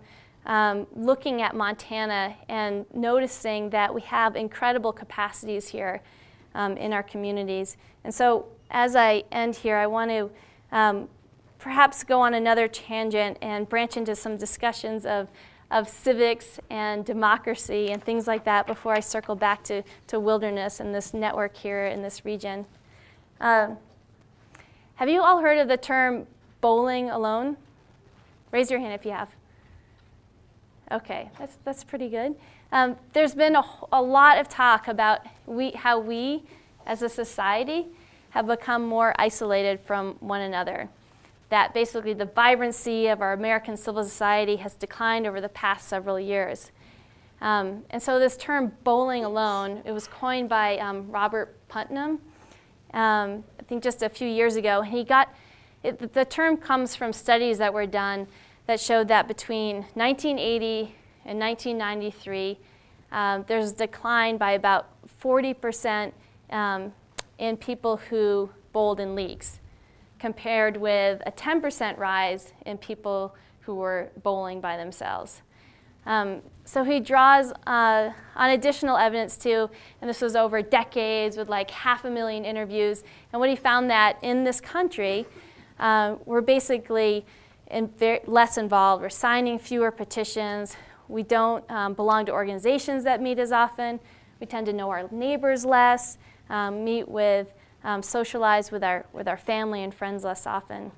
looking at Montana and noticing that we have incredible capacities here in our communities. And so as I end here, I want to perhaps go on another tangent and branch into some discussions of civics and democracy and things like that before I circle back to wilderness and this network here in this region. Have you all heard of the term bowling alone? Raise your hand if you have. Okay, that's pretty good. There's been a lot of talk about how we, as a society, have become more isolated from one another. That basically the vibrancy of our American civil society has declined over the past several years. And so this term bowling alone, it was coined by Robert Putnam, I think just a few years ago. The term comes from studies that were done that showed that between 1980 and 1993, there's a decline by about 40% in people who bowled in leagues, compared with a 10% rise in people who were bowling by themselves. So he draws on additional evidence too, and this was over decades with like 500,000 interviews. And what he found that in this country, we're basically less involved. We're signing fewer petitions. We don't belong to organizations that meet as often. We tend to know our neighbors less, socialize with our family and friends less often.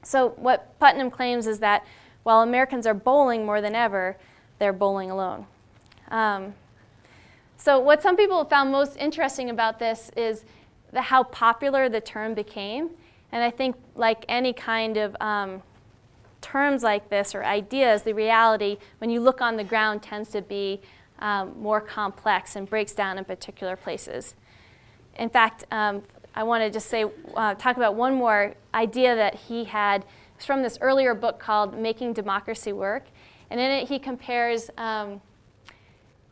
So what Putnam claims is that while Americans are bowling more than ever, they're bowling alone. So what some people have found most interesting about this is how popular the term became. And I think like any kind of terms like this or ideas, the reality, when you look on the ground, tends to be more complex and breaks down in particular places. In fact, I want to just talk about one more idea that he had. It's from this earlier book called Making Democracy Work. And in it, he compares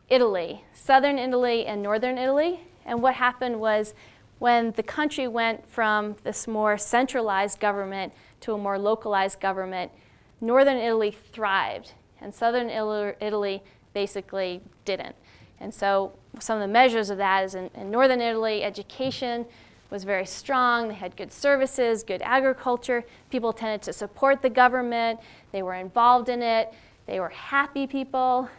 Italy, southern Italy and northern Italy. And what happened was when the country went from this more centralized government to a more localized government, northern Italy thrived, and southern Italy basically didn't. And so some of the measures of that is in northern Italy, education was very strong. They had good services, good agriculture. People tended to support the government. They were involved in it. They were happy people.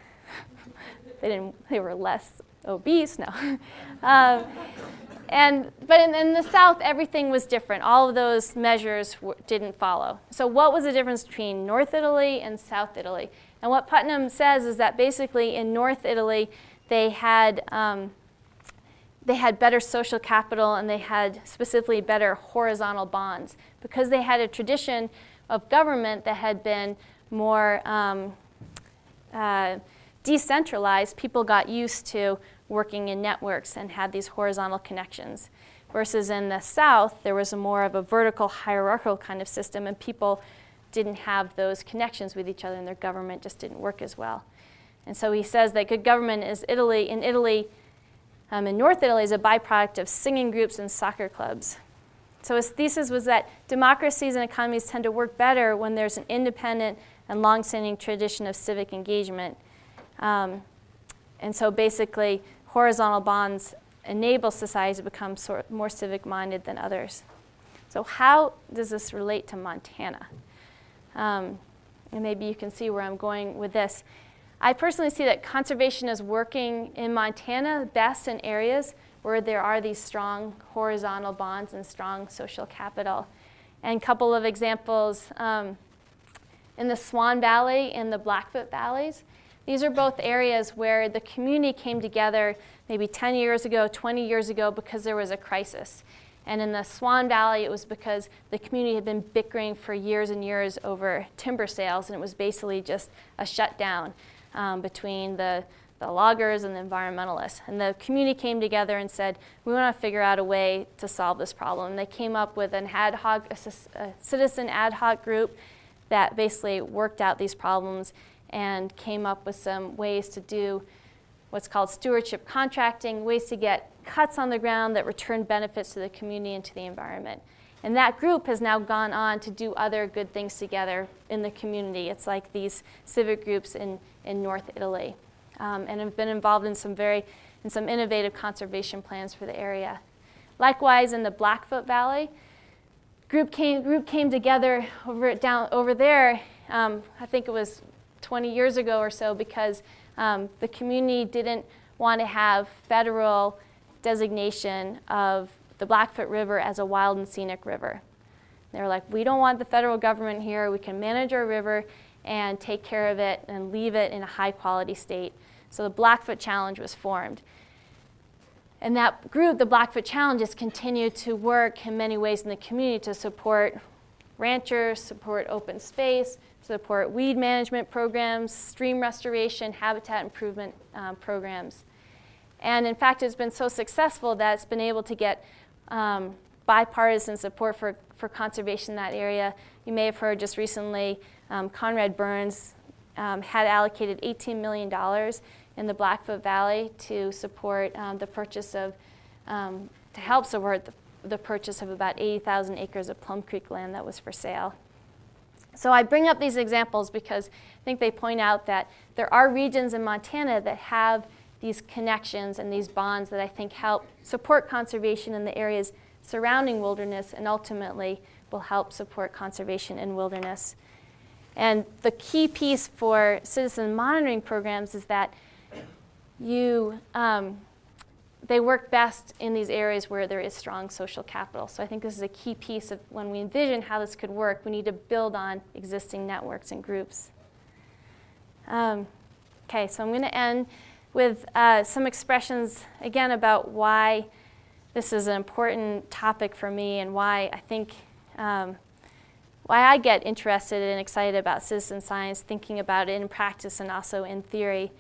They were less obese, no. But in the South, everything was different. All of those measures didn't follow. So what was the difference between North Italy and South Italy? And what Putnam says is that basically in North Italy, they had better social capital and they had specifically better horizontal bonds because they had a tradition of government that had been more decentralized. People got used to working in networks and had these horizontal connections. Versus in the South, there was more of a vertical hierarchical kind of system and people didn't have those connections with each other and their government just didn't work as well. And so he says that good government is Italy. In Italy, in North Italy is a byproduct of singing groups and soccer clubs. So his thesis was that democracies and economies tend to work better when there's an independent and long-standing tradition of civic engagement. And so basically, horizontal bonds enable societies to become more civic-minded than others. So how does this relate to Montana? And maybe you can see where I'm going with this. I personally see that conservation is working in Montana best in areas where there are these strong horizontal bonds and strong social capital. And a couple of examples, in the Swan Valley and the Blackfoot Valleys, these are both areas where the community came together maybe 10 years ago, 20 years ago, because there was a crisis. And in the Swan Valley, it was because the community had been bickering for years and years over timber sales, and it was basically just a shutdown between the loggers and the environmentalists. And the community came together and said, we want to figure out a way to solve this problem. And they came up with a citizen ad hoc group that basically worked out these problems and came up with some ways to do what's called stewardship contracting, ways to get cuts on the ground that return benefits to the community and to the environment. And that group has now gone on to do other good things together in the community. It's like these civic groups in North Italy, and have been involved in some innovative conservation plans for the area. Likewise, in the Blackfoot Valley, group came together over there. I think it was 20 years ago or so, because the community didn't want to have federal designation of the Blackfoot River as a wild and scenic river. They were like, we don't want the federal government here. We can manage our river and take care of it and leave it in a high quality state. So the Blackfoot Challenge was formed. And that group, the Blackfoot Challenge, has continued to work in many ways in the community to support ranchers, support open space, support weed management programs, stream restoration, habitat improvement programs. And in fact, it's been so successful that it's been able to get bipartisan support for conservation in that area. You may have heard just recently, Conrad Burns had allocated $18 million in the Blackfoot Valley to support the purchase of, to help support the purchase of about 80,000 acres of Plum Creek land that was for sale. So I bring up these examples because I think they point out that there are regions in Montana that have these connections and these bonds that I think help support conservation in the areas surrounding wilderness and ultimately will help support conservation in wilderness. And the key piece for citizen monitoring programs is that they work best in these areas where there is strong social capital. So I think this is a key piece of when we envision how this could work, we need to build on existing networks and groups. Okay, so I'm going to end with some expressions, again, about why this is an important topic for me and why I think, why I get interested and excited about citizen science, thinking about it in practice and also in theory.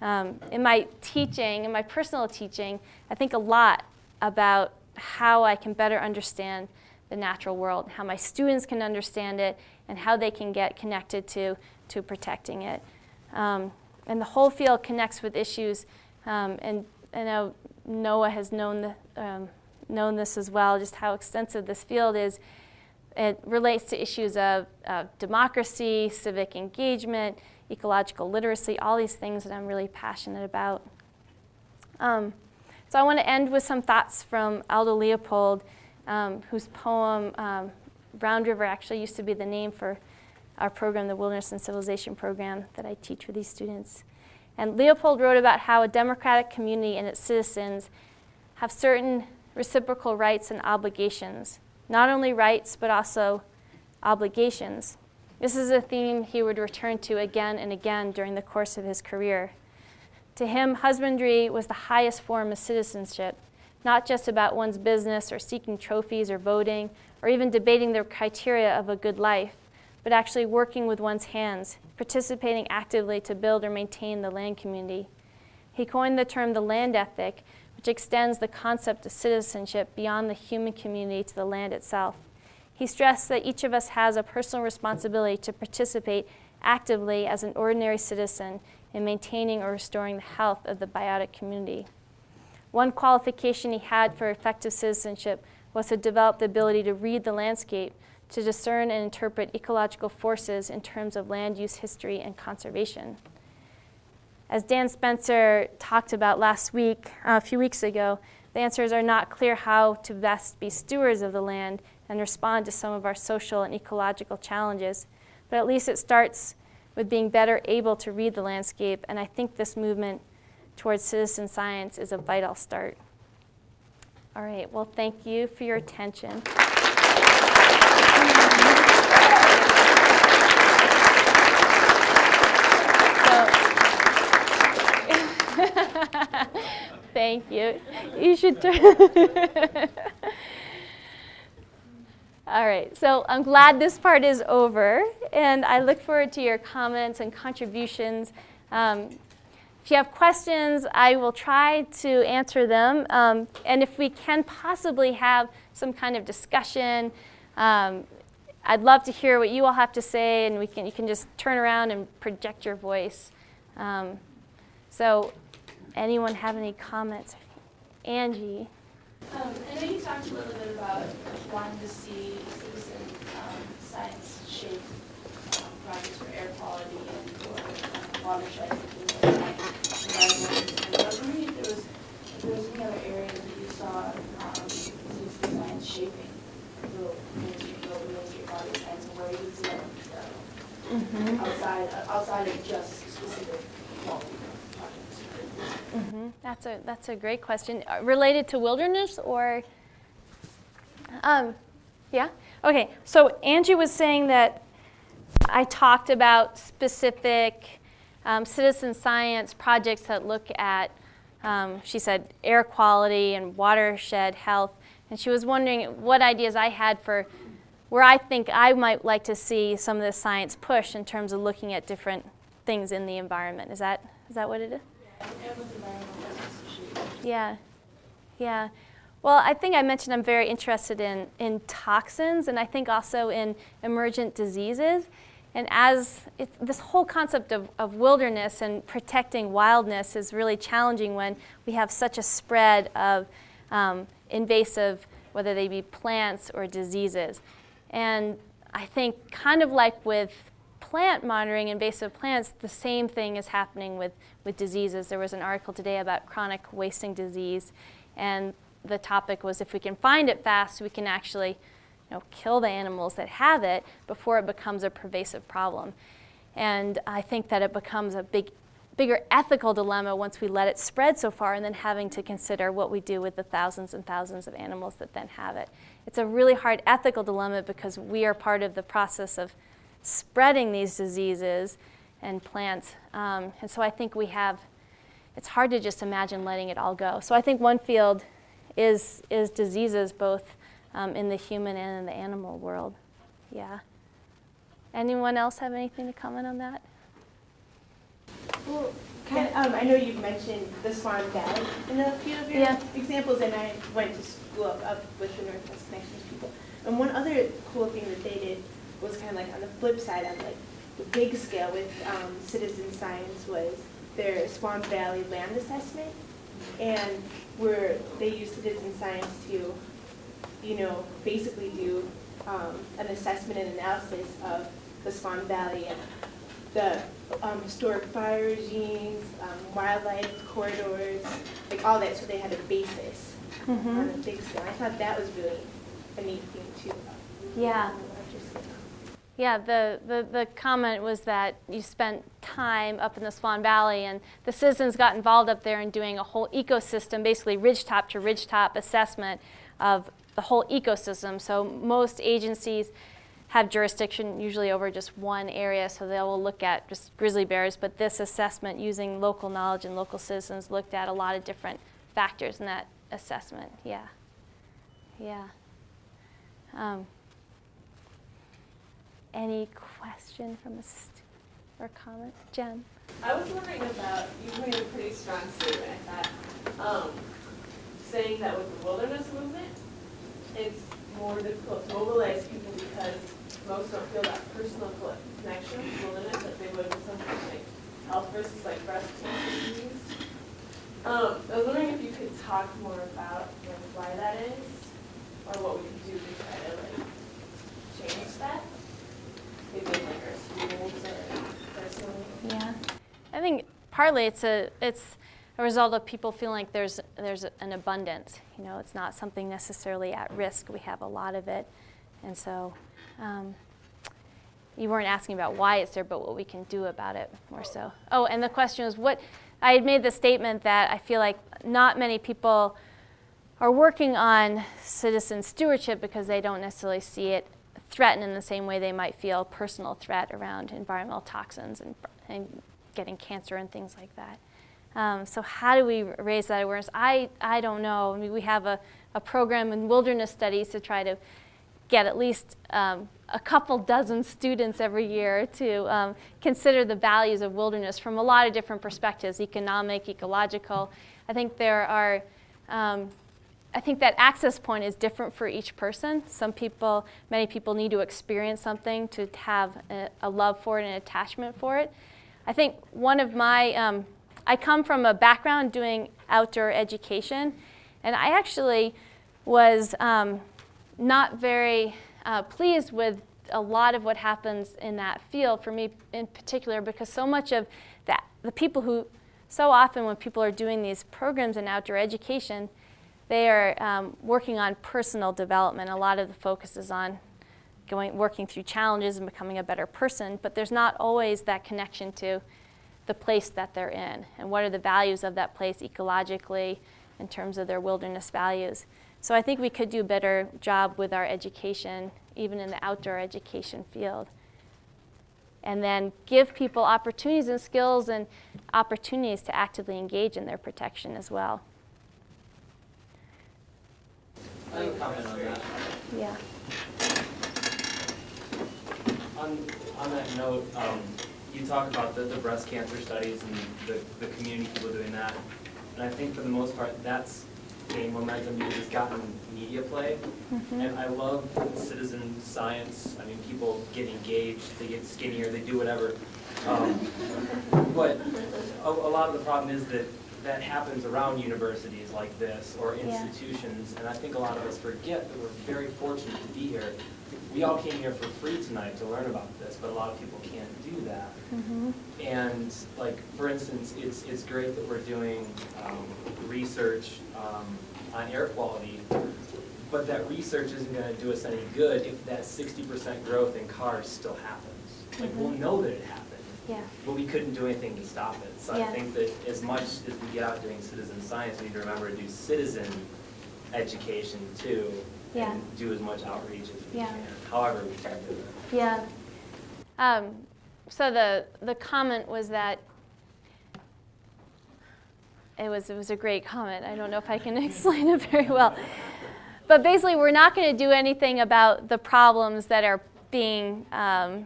In my teaching, in my personal teaching, I think a lot about how I can better understand the natural world, how my students can understand it, and how they can get connected to protecting it. And the whole field connects with issues, and I know Noah has known this as well, just how extensive this field is. It relates to issues of democracy, civic engagement, ecological literacy, all these things that I'm really passionate about. So I want to end with some thoughts from Aldo Leopold, whose poem, Round River, actually used to be the name for our program, the Wilderness and Civilization program that I teach for these students. And Leopold wrote about how a democratic community and its citizens have certain reciprocal rights and obligations. Not only rights, but also obligations. This is a theme he would return to again and again during the course of his career. To him, husbandry was the highest form of citizenship, not just about one's business or seeking trophies or voting or even debating the criteria of a good life, but actually working with one's hands, participating actively to build or maintain the land community. He coined the term the land ethic, which extends the concept of citizenship beyond the human community to the land itself. He stressed that each of us has a personal responsibility to participate actively as an ordinary citizen in maintaining or restoring the health of the biotic community. One qualification he had for effective citizenship was to develop the ability to read the landscape, to discern and interpret ecological forces in terms of land use history and conservation. As Dan Spencer talked about last week, a few weeks ago, the answers are not clear how to best be stewards of the land and respond to some of our social and ecological challenges, but at least it starts with being better able to read the landscape, and I think this movement towards citizen science is a vital start. All right, well, thank you for your attention. Thank you. You should turn. All right, so I'm glad this part is over, and I look forward to your comments and contributions. If you have questions, I will try to answer them, and if we can possibly have some kind of discussion, I'd love to hear what you all have to say, and you can just turn around and project your voice. So, anyone have any comments? Angie? I know you talked a little bit about wanting to see citizen science shape projects for air quality and for watersheds and things like that. And I was wondering if there was any other areas that you saw citizen science shaping the landscape body science and where you would see that outside of just specific quality projects. Mm-hmm. That's a great question. Related to wilderness or? Yeah? Okay, so Angie was saying that I talked about specific citizen science projects that look at, she said, air quality and watershed health. And she was wondering what ideas I had for where I think I might like to see some of this science push in terms of looking at different things in the environment. Is that what it is? Yeah, yeah. Well, I think I mentioned I'm very interested in toxins, and I think also in emergent diseases. And this whole concept of wilderness and protecting wildness is really challenging when we have such a spread of invasive, whether they be plants or diseases. And I think kind of like with plant monitoring, invasive plants, the same thing is happening with diseases. There was an article today about chronic wasting disease, and the topic was if we can find it fast, we can actually kill the animals that have it before it becomes a pervasive problem. And I think that it becomes a bigger ethical dilemma once we let it spread so far and then having to consider what we do with the thousands and thousands of animals that then have it. It's a really hard ethical dilemma because we are part of the process of spreading these diseases and plants. And so I think it's hard to just imagine letting it all go. So I think one field is diseases both in the human and in the animal world. Yeah. Anyone else have anything to comment on that? Well, I know you've mentioned the Swan Valley in a few of your examples, and I went to school up with the Northwest Connections people. And one other cool thing that they did was kind of like on the flip side of like the big scale with citizen science was their Swan Valley land assessment, and where they used citizen science to, basically do an assessment and analysis of the Swan Valley and the historic fire regimes, wildlife corridors, like all that, so they had a basis on a big scale. I thought that was really a neat thing too. Yeah. Yeah, the comment was that you spent time up in the Swan Valley and the citizens got involved up there in doing a whole ecosystem, basically ridgetop to ridgetop assessment of the whole ecosystem. So most agencies have jurisdiction usually over just one area, so they will look at just grizzly bears, but this assessment using local knowledge and local citizens looked at a lot of different factors in that assessment. Yeah. Any question from us or comments? Jen? I was wondering about, you made a pretty strong statement, I thought, saying that with the wilderness movement, it's more difficult to mobilize people because most don't feel that personal connection to wilderness that they would with something like health versus like breast cancer disease. I was wondering if you could talk more about why that is, or what we could do to try to change that. Maybe in our schools or personally. Yeah, I think partly it's a result of people feeling like there's an abundance. It's not something necessarily at risk. We have a lot of it, and so you weren't asking about why it's there, but what we can do about it more so. Oh, and the question was what. I had made the statement that I feel like not many people are working on citizen stewardship because they don't necessarily see it threatened in the same way they might feel personal threat around environmental toxins and getting cancer and things like that. So how do we raise that awareness? I don't know. I mean, we have a program in wilderness studies to try to get at least a couple dozen students every year to consider the values of wilderness from a lot of different perspectives, economic, ecological. I think I think that access point is different for each person. Many people need to experience something to have a love for it and attachment for it. I think one of my, I come from a background doing outdoor education, and I actually was not very pleased with a lot of what happens in that field for me in particular, because so much of that, the people who, so often when people are doing these programs in outdoor education, they are working on personal development. A lot of the focus is on working through challenges and becoming a better person, but there's not always that connection to the place that they're in and what are the values of that place ecologically in terms of their wilderness values. So I think we could do a better job with our education, even in the outdoor education field. And then give people opportunities and skills and opportunities to actively engage in their protection as well. I have a comment on that. Yeah. On that note, you talk about the breast cancer studies and the community people doing that. And I think for the most part, that's gained momentum because it's gotten media play. Mm-hmm. And I love citizen science. I mean, people get engaged, they get skinnier, they do whatever. But a lot of the problem is that happens around universities like this or institutions. Yeah. And I think a lot of us forget that we're very fortunate to be here. We all came here for free tonight to learn about this, but a lot of people can't do that. Mm-hmm. And like, for instance, it's great that we're doing research on air quality, but that research isn't going to do us any good if that 60% growth in cars still happens. Like, we'll know that it happened. Yeah. But we couldn't do anything to stop it. So I think that as much as we get out doing citizen science, we need to remember to do citizen education too. Yeah. And do as much outreach as we can, however we can do it. Yeah. So the comment was that it was a great comment. I don't know if I can explain it very well. But basically, we're not going to do anything about the problems that are being, that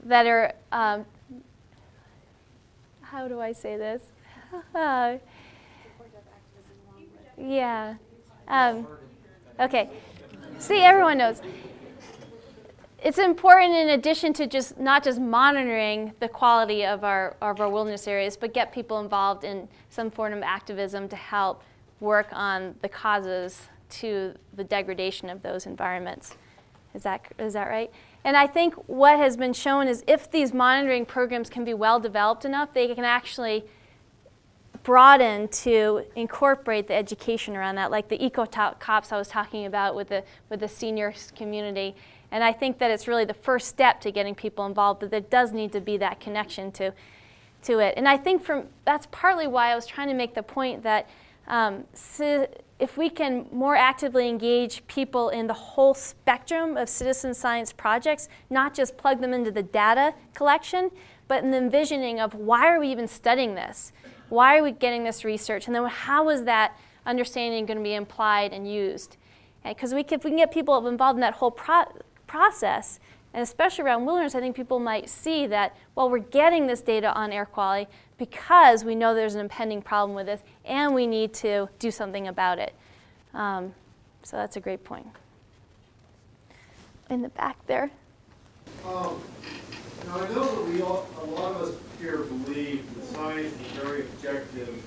are, how do I say this? Yeah. Okay. See, everyone knows. It's important in addition to not just monitoring the quality of our wilderness areas, but get people involved in some form of activism to help work on the causes to the degradation of those environments. Is that right? And I think what has been shown is if these monitoring programs can be well developed enough, they can actually broaden to incorporate the education around that, like the eco-cops I was talking about with the seniors community. And I think that it's really the first step to getting people involved, but there does need to be that connection to it. And I think that's partly why I was trying to make the point that if we can more actively engage people in the whole spectrum of citizen science projects, not just plug them into the data collection, but in the envisioning of why are we even studying this? Why are we getting this research? And then how is that understanding going to be applied and used? Because if we can get people involved in that whole process, and especially around wilderness, I think people might see that, well, we're getting this data on air quality because we know there's an impending problem with this, and we need to do something about it. So that's a great point. In the back there. Now, I know that a lot of us here believe that science is a very objective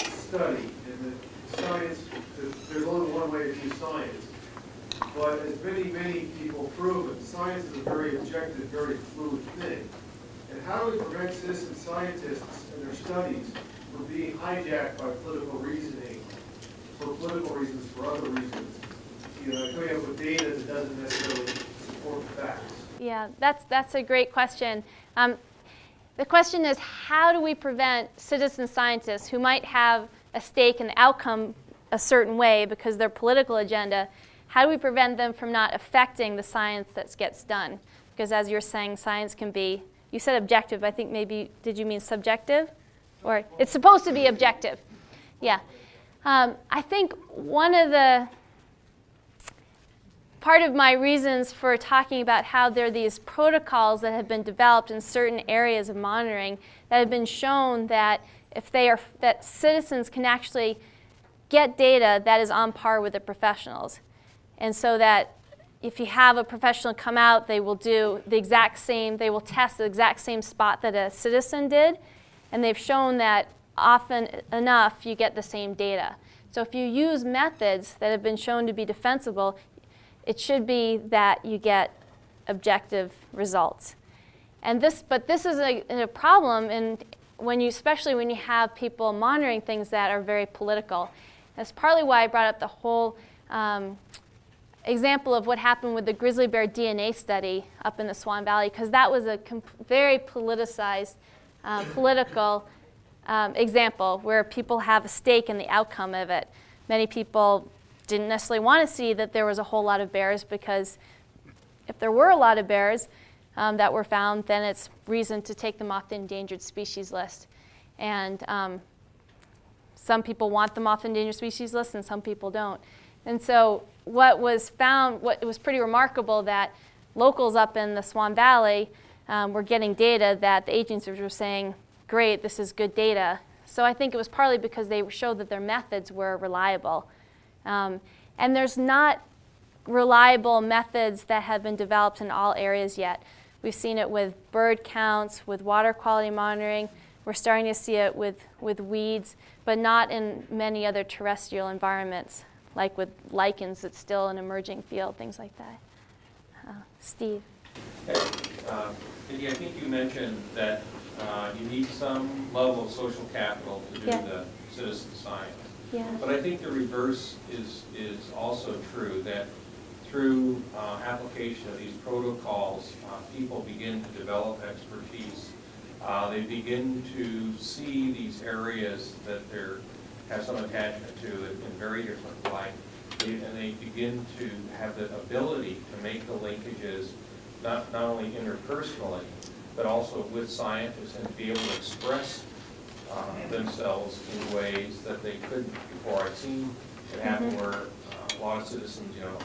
study, and that science, there's only one way to do science. But as many people prove it, science is a very objective, very fluid thing. And how do we prevent citizen scientists and their studies from being hijacked by political reasoning, for political reasons, for other reasons? You know, coming up with data that doesn't necessarily support the facts. Yeah, that's a great question. The question is, how do we prevent citizen scientists who might have a stake in the outcome a certain way because their political agenda, how do we prevent them from not affecting the science that gets done? Because as you're saying, science can be, you said objective, I think maybe, did you mean subjective? Or it's supposed to be objective. Yeah. I think part of my reasons for talking about how there are these protocols that have been developed in certain areas of monitoring that have been shown that that citizens can actually get data that is on par with the professionals. And so that if you have a professional come out, they will do the exact same, they will test the exact same spot that a citizen did, and they've shown that often enough you get the same data. So if you use methods that have been shown to be defensible, it should be that you get objective results. But this is a problem especially when you have people monitoring things that are very political. That's partly why I brought up the whole example of what happened with the grizzly bear DNA study up in the Swan Valley, because that was a very politicized, political example where people have a stake in the outcome of it. Many people didn't necessarily want to see that there was a whole lot of bears, because if there were a lot of bears that were found, then it's reason to take them off the endangered species list. And some people want them off the endangered species list and some people don't. And so what was pretty remarkable that locals up in the Swan Valley were getting data that the agencies were saying, great, this is good data. So I think it was partly because they showed that their methods were reliable. And there's not reliable methods that have been developed in all areas yet. We've seen it with bird counts, with water quality monitoring. We're starting to see it with weeds, but not in many other terrestrial environments, like with lichens, it's still an emerging field, things like that. Steve. Cindy, I think you mentioned that you need some level of social capital to do the citizen science. Yeah. But I think the reverse is also true, that through application of these protocols, people begin to develop expertise. They begin to see these areas that they have some attachment to in very different light. And they begin to have the ability to make the linkages not only interpersonally, but also with scientists, and to be able to express themselves in ways that they couldn't before. I've seen it happen where a lot of citizens, all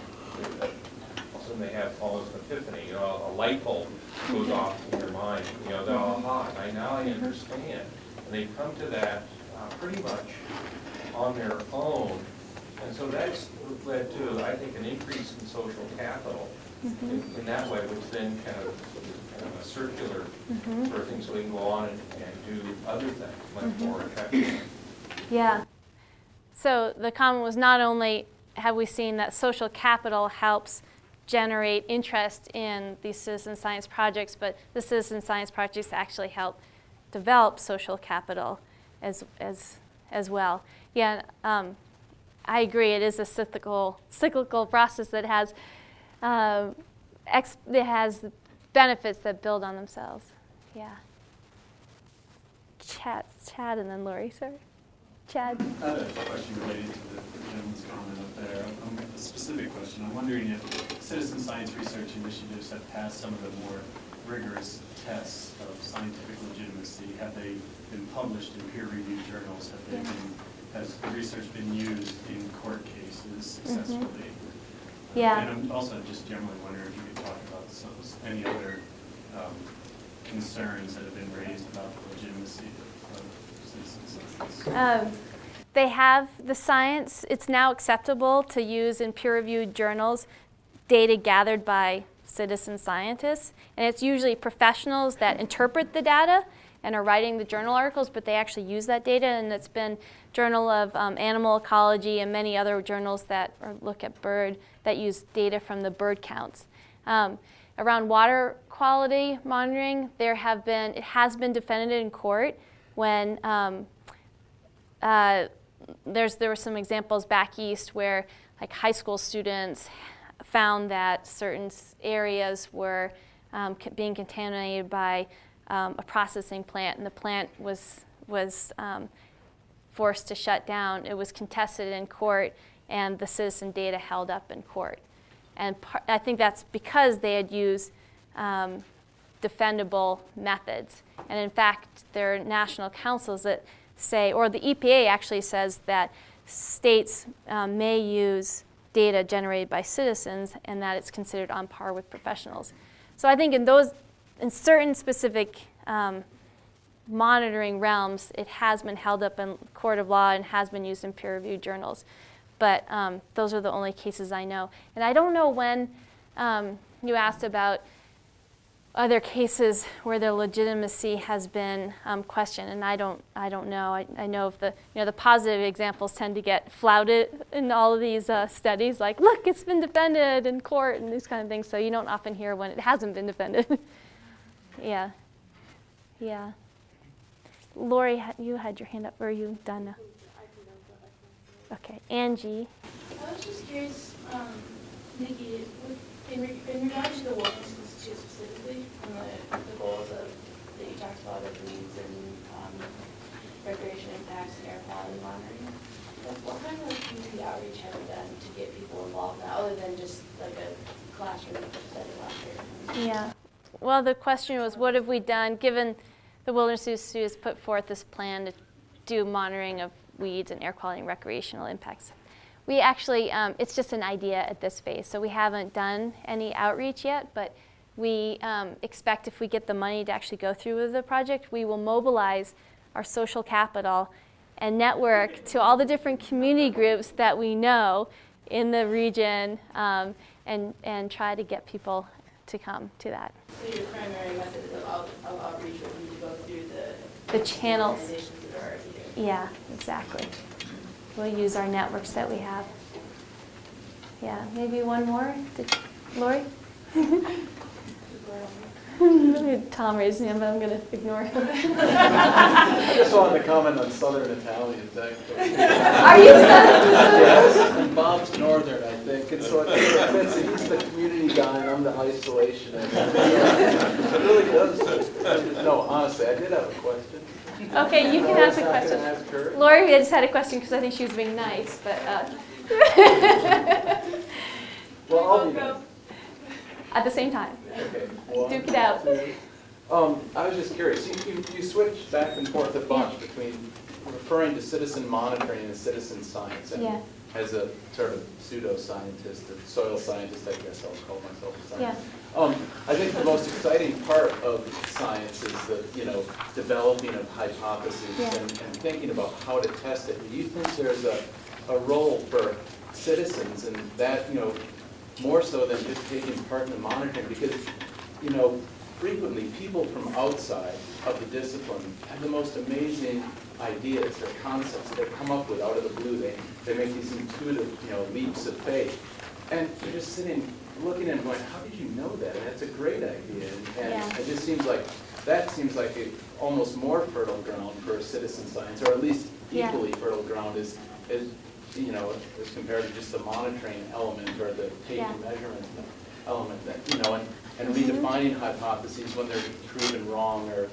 of a sudden they have almost an epiphany, a light bulb goes off in their mind, they're aha, now I understand. And they come to that pretty much on their own. And so that's led to, I think, an increase in social capital in that way, which then kind of a circular sort of thing, so we can go on and do other things much more effectively. Yeah. So the comment was, not only have we seen that social capital helps generate interest in these citizen science projects, but the citizen science projects actually help develop social capital as well. Yeah, I agree. It is a cyclical process that has benefits that build on themselves. Yeah. Chad, and then Lori, sorry. Chad. I had a question related to the gentleman's comment up there. A specific question. I'm wondering if citizen science research initiatives have passed some of the more rigorous tests of scientific legitimacy. Have they been published in peer-reviewed journals? Has the research been used in court cases successfully? Yeah. And I'm also just generally wondering if you could talk about any other concerns that have been raised about the legitimacy of citizen science. They have the science. It's now acceptable to use in peer-reviewed journals data gathered by citizen scientists. And it's usually professionals that interpret the data and are writing the journal articles, but they actually use that data. And it's been Journal of Animal Ecology and many other journals that look at bird that use data from the bird counts. Around water quality monitoring, it has been defended in court when there were some examples back east where like high school students found that certain areas were being contaminated by a processing plant, and the plant was forced to shut down. It was contested in court, and the citizen data held up in court. And I think that's because they had used defendable methods. And in fact, there are national councils that say, or the EPA actually says that states may use data generated by citizens and that it's considered on par with professionals. So I think in certain specific monitoring realms, it has been held up in court of law and has been used in peer-reviewed journals. But those are the only cases I know. And I don't know when you asked about other cases where the legitimacy has been questioned, and I don't know. I know if the positive examples tend to get flouted in all of these studies, like look, it's been defended in court and these kind of things. So you don't often hear when it hasn't been defended. Yeah. Lori, you had your hand up, or are you done now? Okay, Angie. I was just curious, Nikki, in regard to the Wilderness Institute specifically, and the goals that you talked about of weeds and recreation impacts and air quality monitoring, what kind of community outreach have you done to get people involved now, other than just like a classroom setting out there? Yeah. Well, the question was, what have we done, given the Wilderness Institute has put forth this plan to do monitoring of weeds and air quality and recreational impacts. We actually, it's just an idea at this phase, so we haven't done any outreach yet, but we expect if we get the money to actually go through with the project, we will mobilize our social capital and network to all the different community groups that we know in the region and try to get people to come to that. So your primary method of outreach would be to go through The channels. organizations that are already there. Yeah, exactly. We'll use our networks that we have. Yeah, maybe one more? Lori? Tom raised his hand, but I'm going to ignore him. I just wanted to comment on Southern Italians, actually. Are you Southern? Yes, and Bob's Northern, I think, and so it fits. He's the community guy, and I'm the isolationist. It really does. No, honestly, I did have a question. Okay, you can ask a question. Can I ask her? Lori just had a question because I think she was being nice, but. Well, I'll be nice. At the same time. Okay. Duke it out. I was just curious. You switched back and forth a bunch between referring to citizen monitoring and citizen science. And as a sort of pseudo-scientist, a soil scientist, I guess I'll call myself a scientist. I think the most exciting part of science is the developing of hypotheses and thinking about how to test it. Do you think there's a role for citizens in that, more so than just taking part in the monitoring? Because, frequently people from outside of the discipline have the most amazing ideas or concepts that they come up with out of the blue. They make these intuitive, leaps of faith. And you're just sitting, looking at it going, how did you know that? And that's a great idea. And it just seems like, that seems like almost more fertile ground for citizen science, or at least equally fertile ground as compared to just the monitoring element or the taking measurement element, and redefining hypotheses when they're proven wrong or.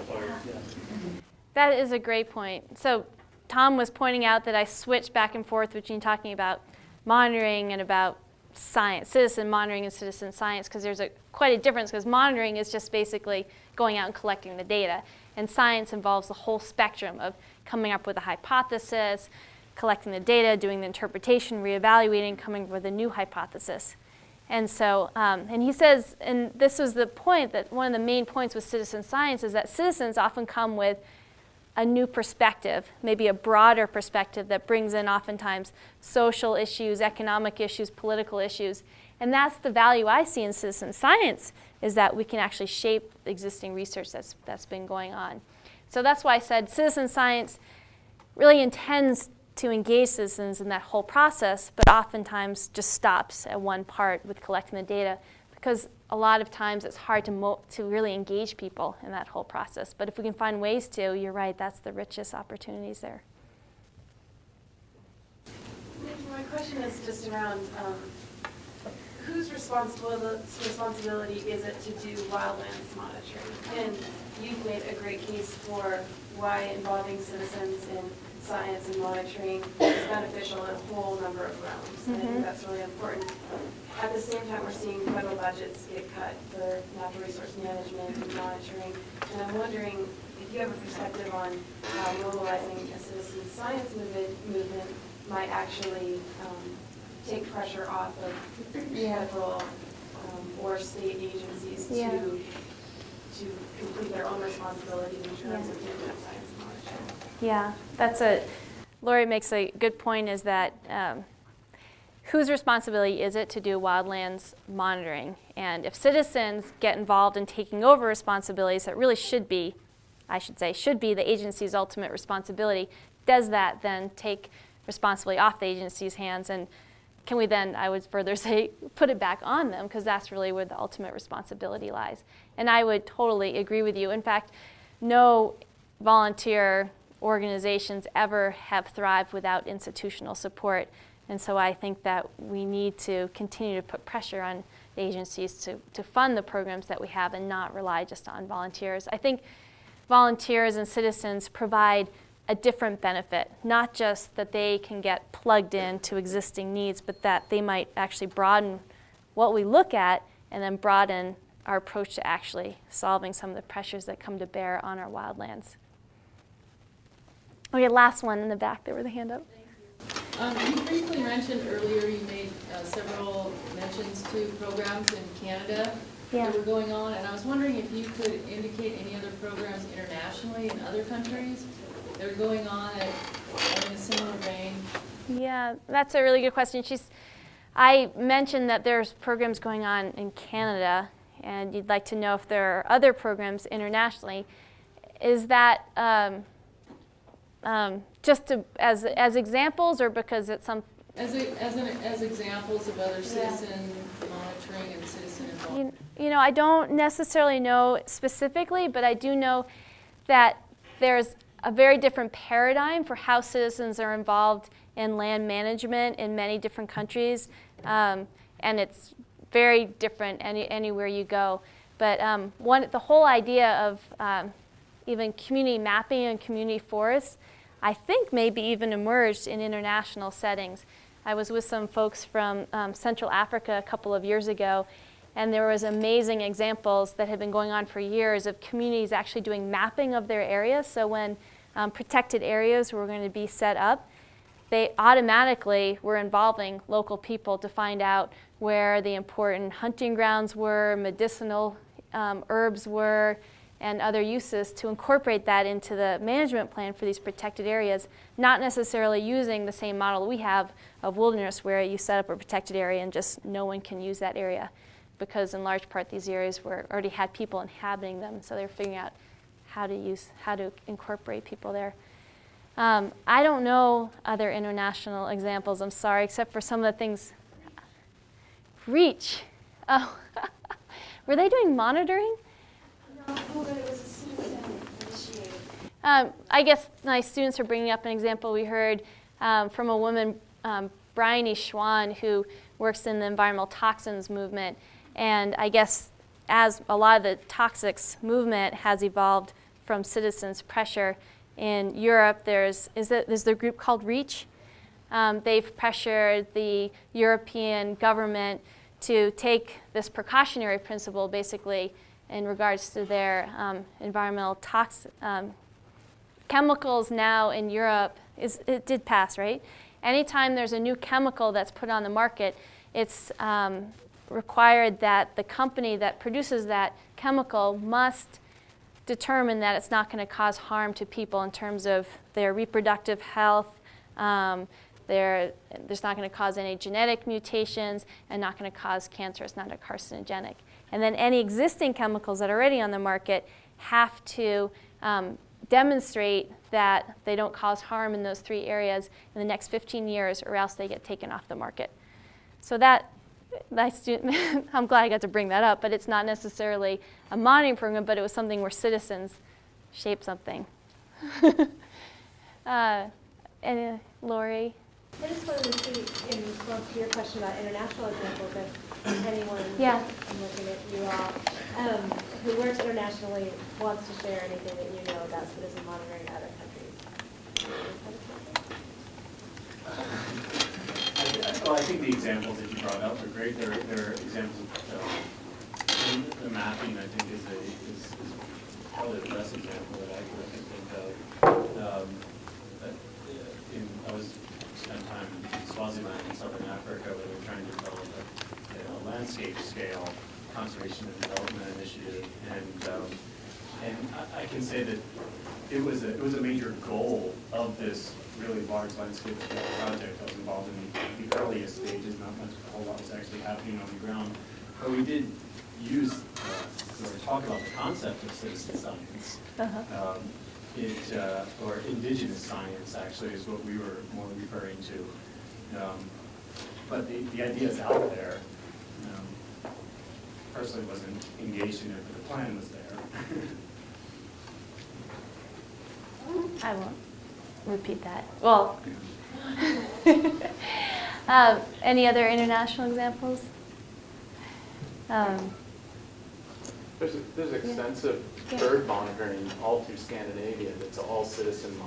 That is a great point. So Tom was pointing out that I switched back and forth between talking about monitoring and about science, citizen monitoring and citizen science, because there's quite a difference, because monitoring is just basically going out and collecting the data, and science involves the whole spectrum of coming up with a hypothesis, collecting the data, doing the interpretation, reevaluating, coming up with a new hypothesis. And so, and he says, and this was the point, that one of the main points with citizen science is that citizens often come with a new perspective, maybe a broader perspective that brings in oftentimes social issues, economic issues, political issues. And that's the value I see in citizen science, is that we can actually shape the existing research that's been going on. So that's why I said citizen science really intends to engage citizens in that whole process, but oftentimes just stops at one part with collecting the data, because a lot of times it's hard to really engage people in that whole process. But if we can find ways to, you're right, that's the richest opportunities there. My question is just around whose responsibility is it to do wildlands monitoring? And you've made a great case for why involving citizens in science and monitoring is beneficial in a whole number of realms. And I think that's really important. At the same time, we're seeing federal budgets get cut for natural resource management and monitoring. And I'm wondering if you have a perspective on how mobilizing a citizen science movement might actually take pressure off of federal or state agencies to complete their own responsibilities in terms of doing that science monitoring. Yeah, Lori makes a good point, is that whose responsibility is it to do wildlands monitoring? And if citizens get involved in taking over responsibilities that really should be the agency's ultimate responsibility, does that then take responsibility off the agency's hands? And can we then, I would further say, put it back on them, because that's really where the ultimate responsibility lies. And I would totally agree with you. In fact, no volunteer organizations ever have thrived without institutional support. And so I think that we need to continue to put pressure on the agencies to fund the programs that we have and not rely just on volunteers. I think volunteers and citizens provide a different benefit, not just that they can get plugged into existing needs, but that they might actually broaden what we look at and then broaden our approach to actually solving some of the pressures that come to bear on our wildlands. Okay, last one in the back there with a hand up. You briefly mentioned earlier, you made several mentions to programs in Canada that were going on, and I was wondering if you could indicate any other programs internationally in other countries that are going on in a similar vein. Yeah, that's a really good question. I mentioned that there's programs going on in Canada, and you'd like to know if there are other programs internationally. Is that just as examples, or because it's some? As examples of other citizen monitoring and citizen involvement. You know, I don't necessarily know specifically, but I do know that there's a very different paradigm for how citizens are involved in land management in many different countries, and it's very different anywhere you go. But the whole idea of even community mapping and community forests, I think maybe even emerged in international settings. I was with some folks from Central Africa a couple of years ago, and there was amazing examples that had been going on for years of communities actually doing mapping of their areas. So when protected areas were going to be set up, they automatically were involving local people to find out where the important hunting grounds were, medicinal herbs were, and other uses, to incorporate that into the management plan for these protected areas, not necessarily using the same model we have of wilderness, where you set up a protected area and just no one can use that area, because in large part these areas already had people inhabiting them, so they're figuring out how to incorporate people there. I don't know other international examples, I'm sorry, except for some of the things. REACH. Oh, were they doing monitoring? No, but it was a citizen initiated. I guess my students are bringing up an example we heard from a woman, Bryony Schwan, who works in the environmental toxins movement. And I guess as a lot of the toxics movement has evolved from citizens' pressure in Europe, there's the group called REACH. They've pressured the European government to take this precautionary principle, basically, in regards to their environmental chemicals now in Europe. It did pass, right? Anytime there's a new chemical that's put on the market, it's required that the company that produces that chemical must determine that it's not going to cause harm to people in terms of their reproductive health, There's not going to cause any genetic mutations and not going to cause cancer. It's not a carcinogenic. And then any existing chemicals that are already on the market have to demonstrate that they don't cause harm in those 3 areas in the next 15 years, or else they get taken off the market. So I'm glad I got to bring that up, but it's not necessarily a monitoring program, but it was something where citizens shaped something. And Lori? I just wanted to see, in response to your question about international examples, if anyone, Yeah. I'm looking at you all, who works internationally wants to share anything that you know about citizen monitoring in other countries. Well, I think the examples that you brought up are great. They're examples of the mapping. I think is probably the best example that I can think of. I spent time in Swaziland in Southern Africa, where they're trying to develop a landscape scale conservation and development initiative, and I can say that it was a major goal of this really large landscape scale project. I was involved in the earliest stages, not much, a whole lot was actually happening on the ground, but we did use or talk about the concept of citizen science. Or indigenous science, actually, is what we were more referring to. But the idea is out there. Personally wasn't engaged in it, but the plan was there. I won't repeat that. Well, any other international examples? There's extensive bird monitoring all through Scandinavia. That's all citizen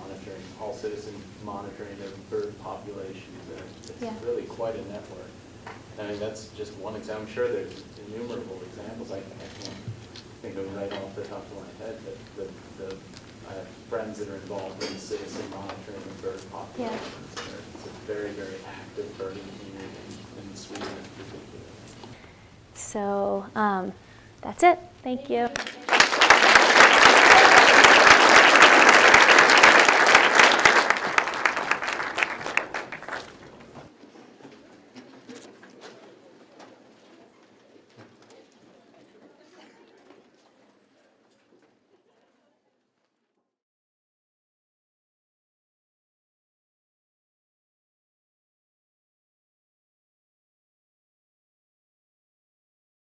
monitoring of bird populations. It's really quite a network. I mean, that's just one example. I'm sure there's innumerable examples. I can't think of right off the top of my head, but I have friends that are involved in citizen monitoring of bird populations. It's a very, very active birding community in Sweden in particular. So that's it. Thank you.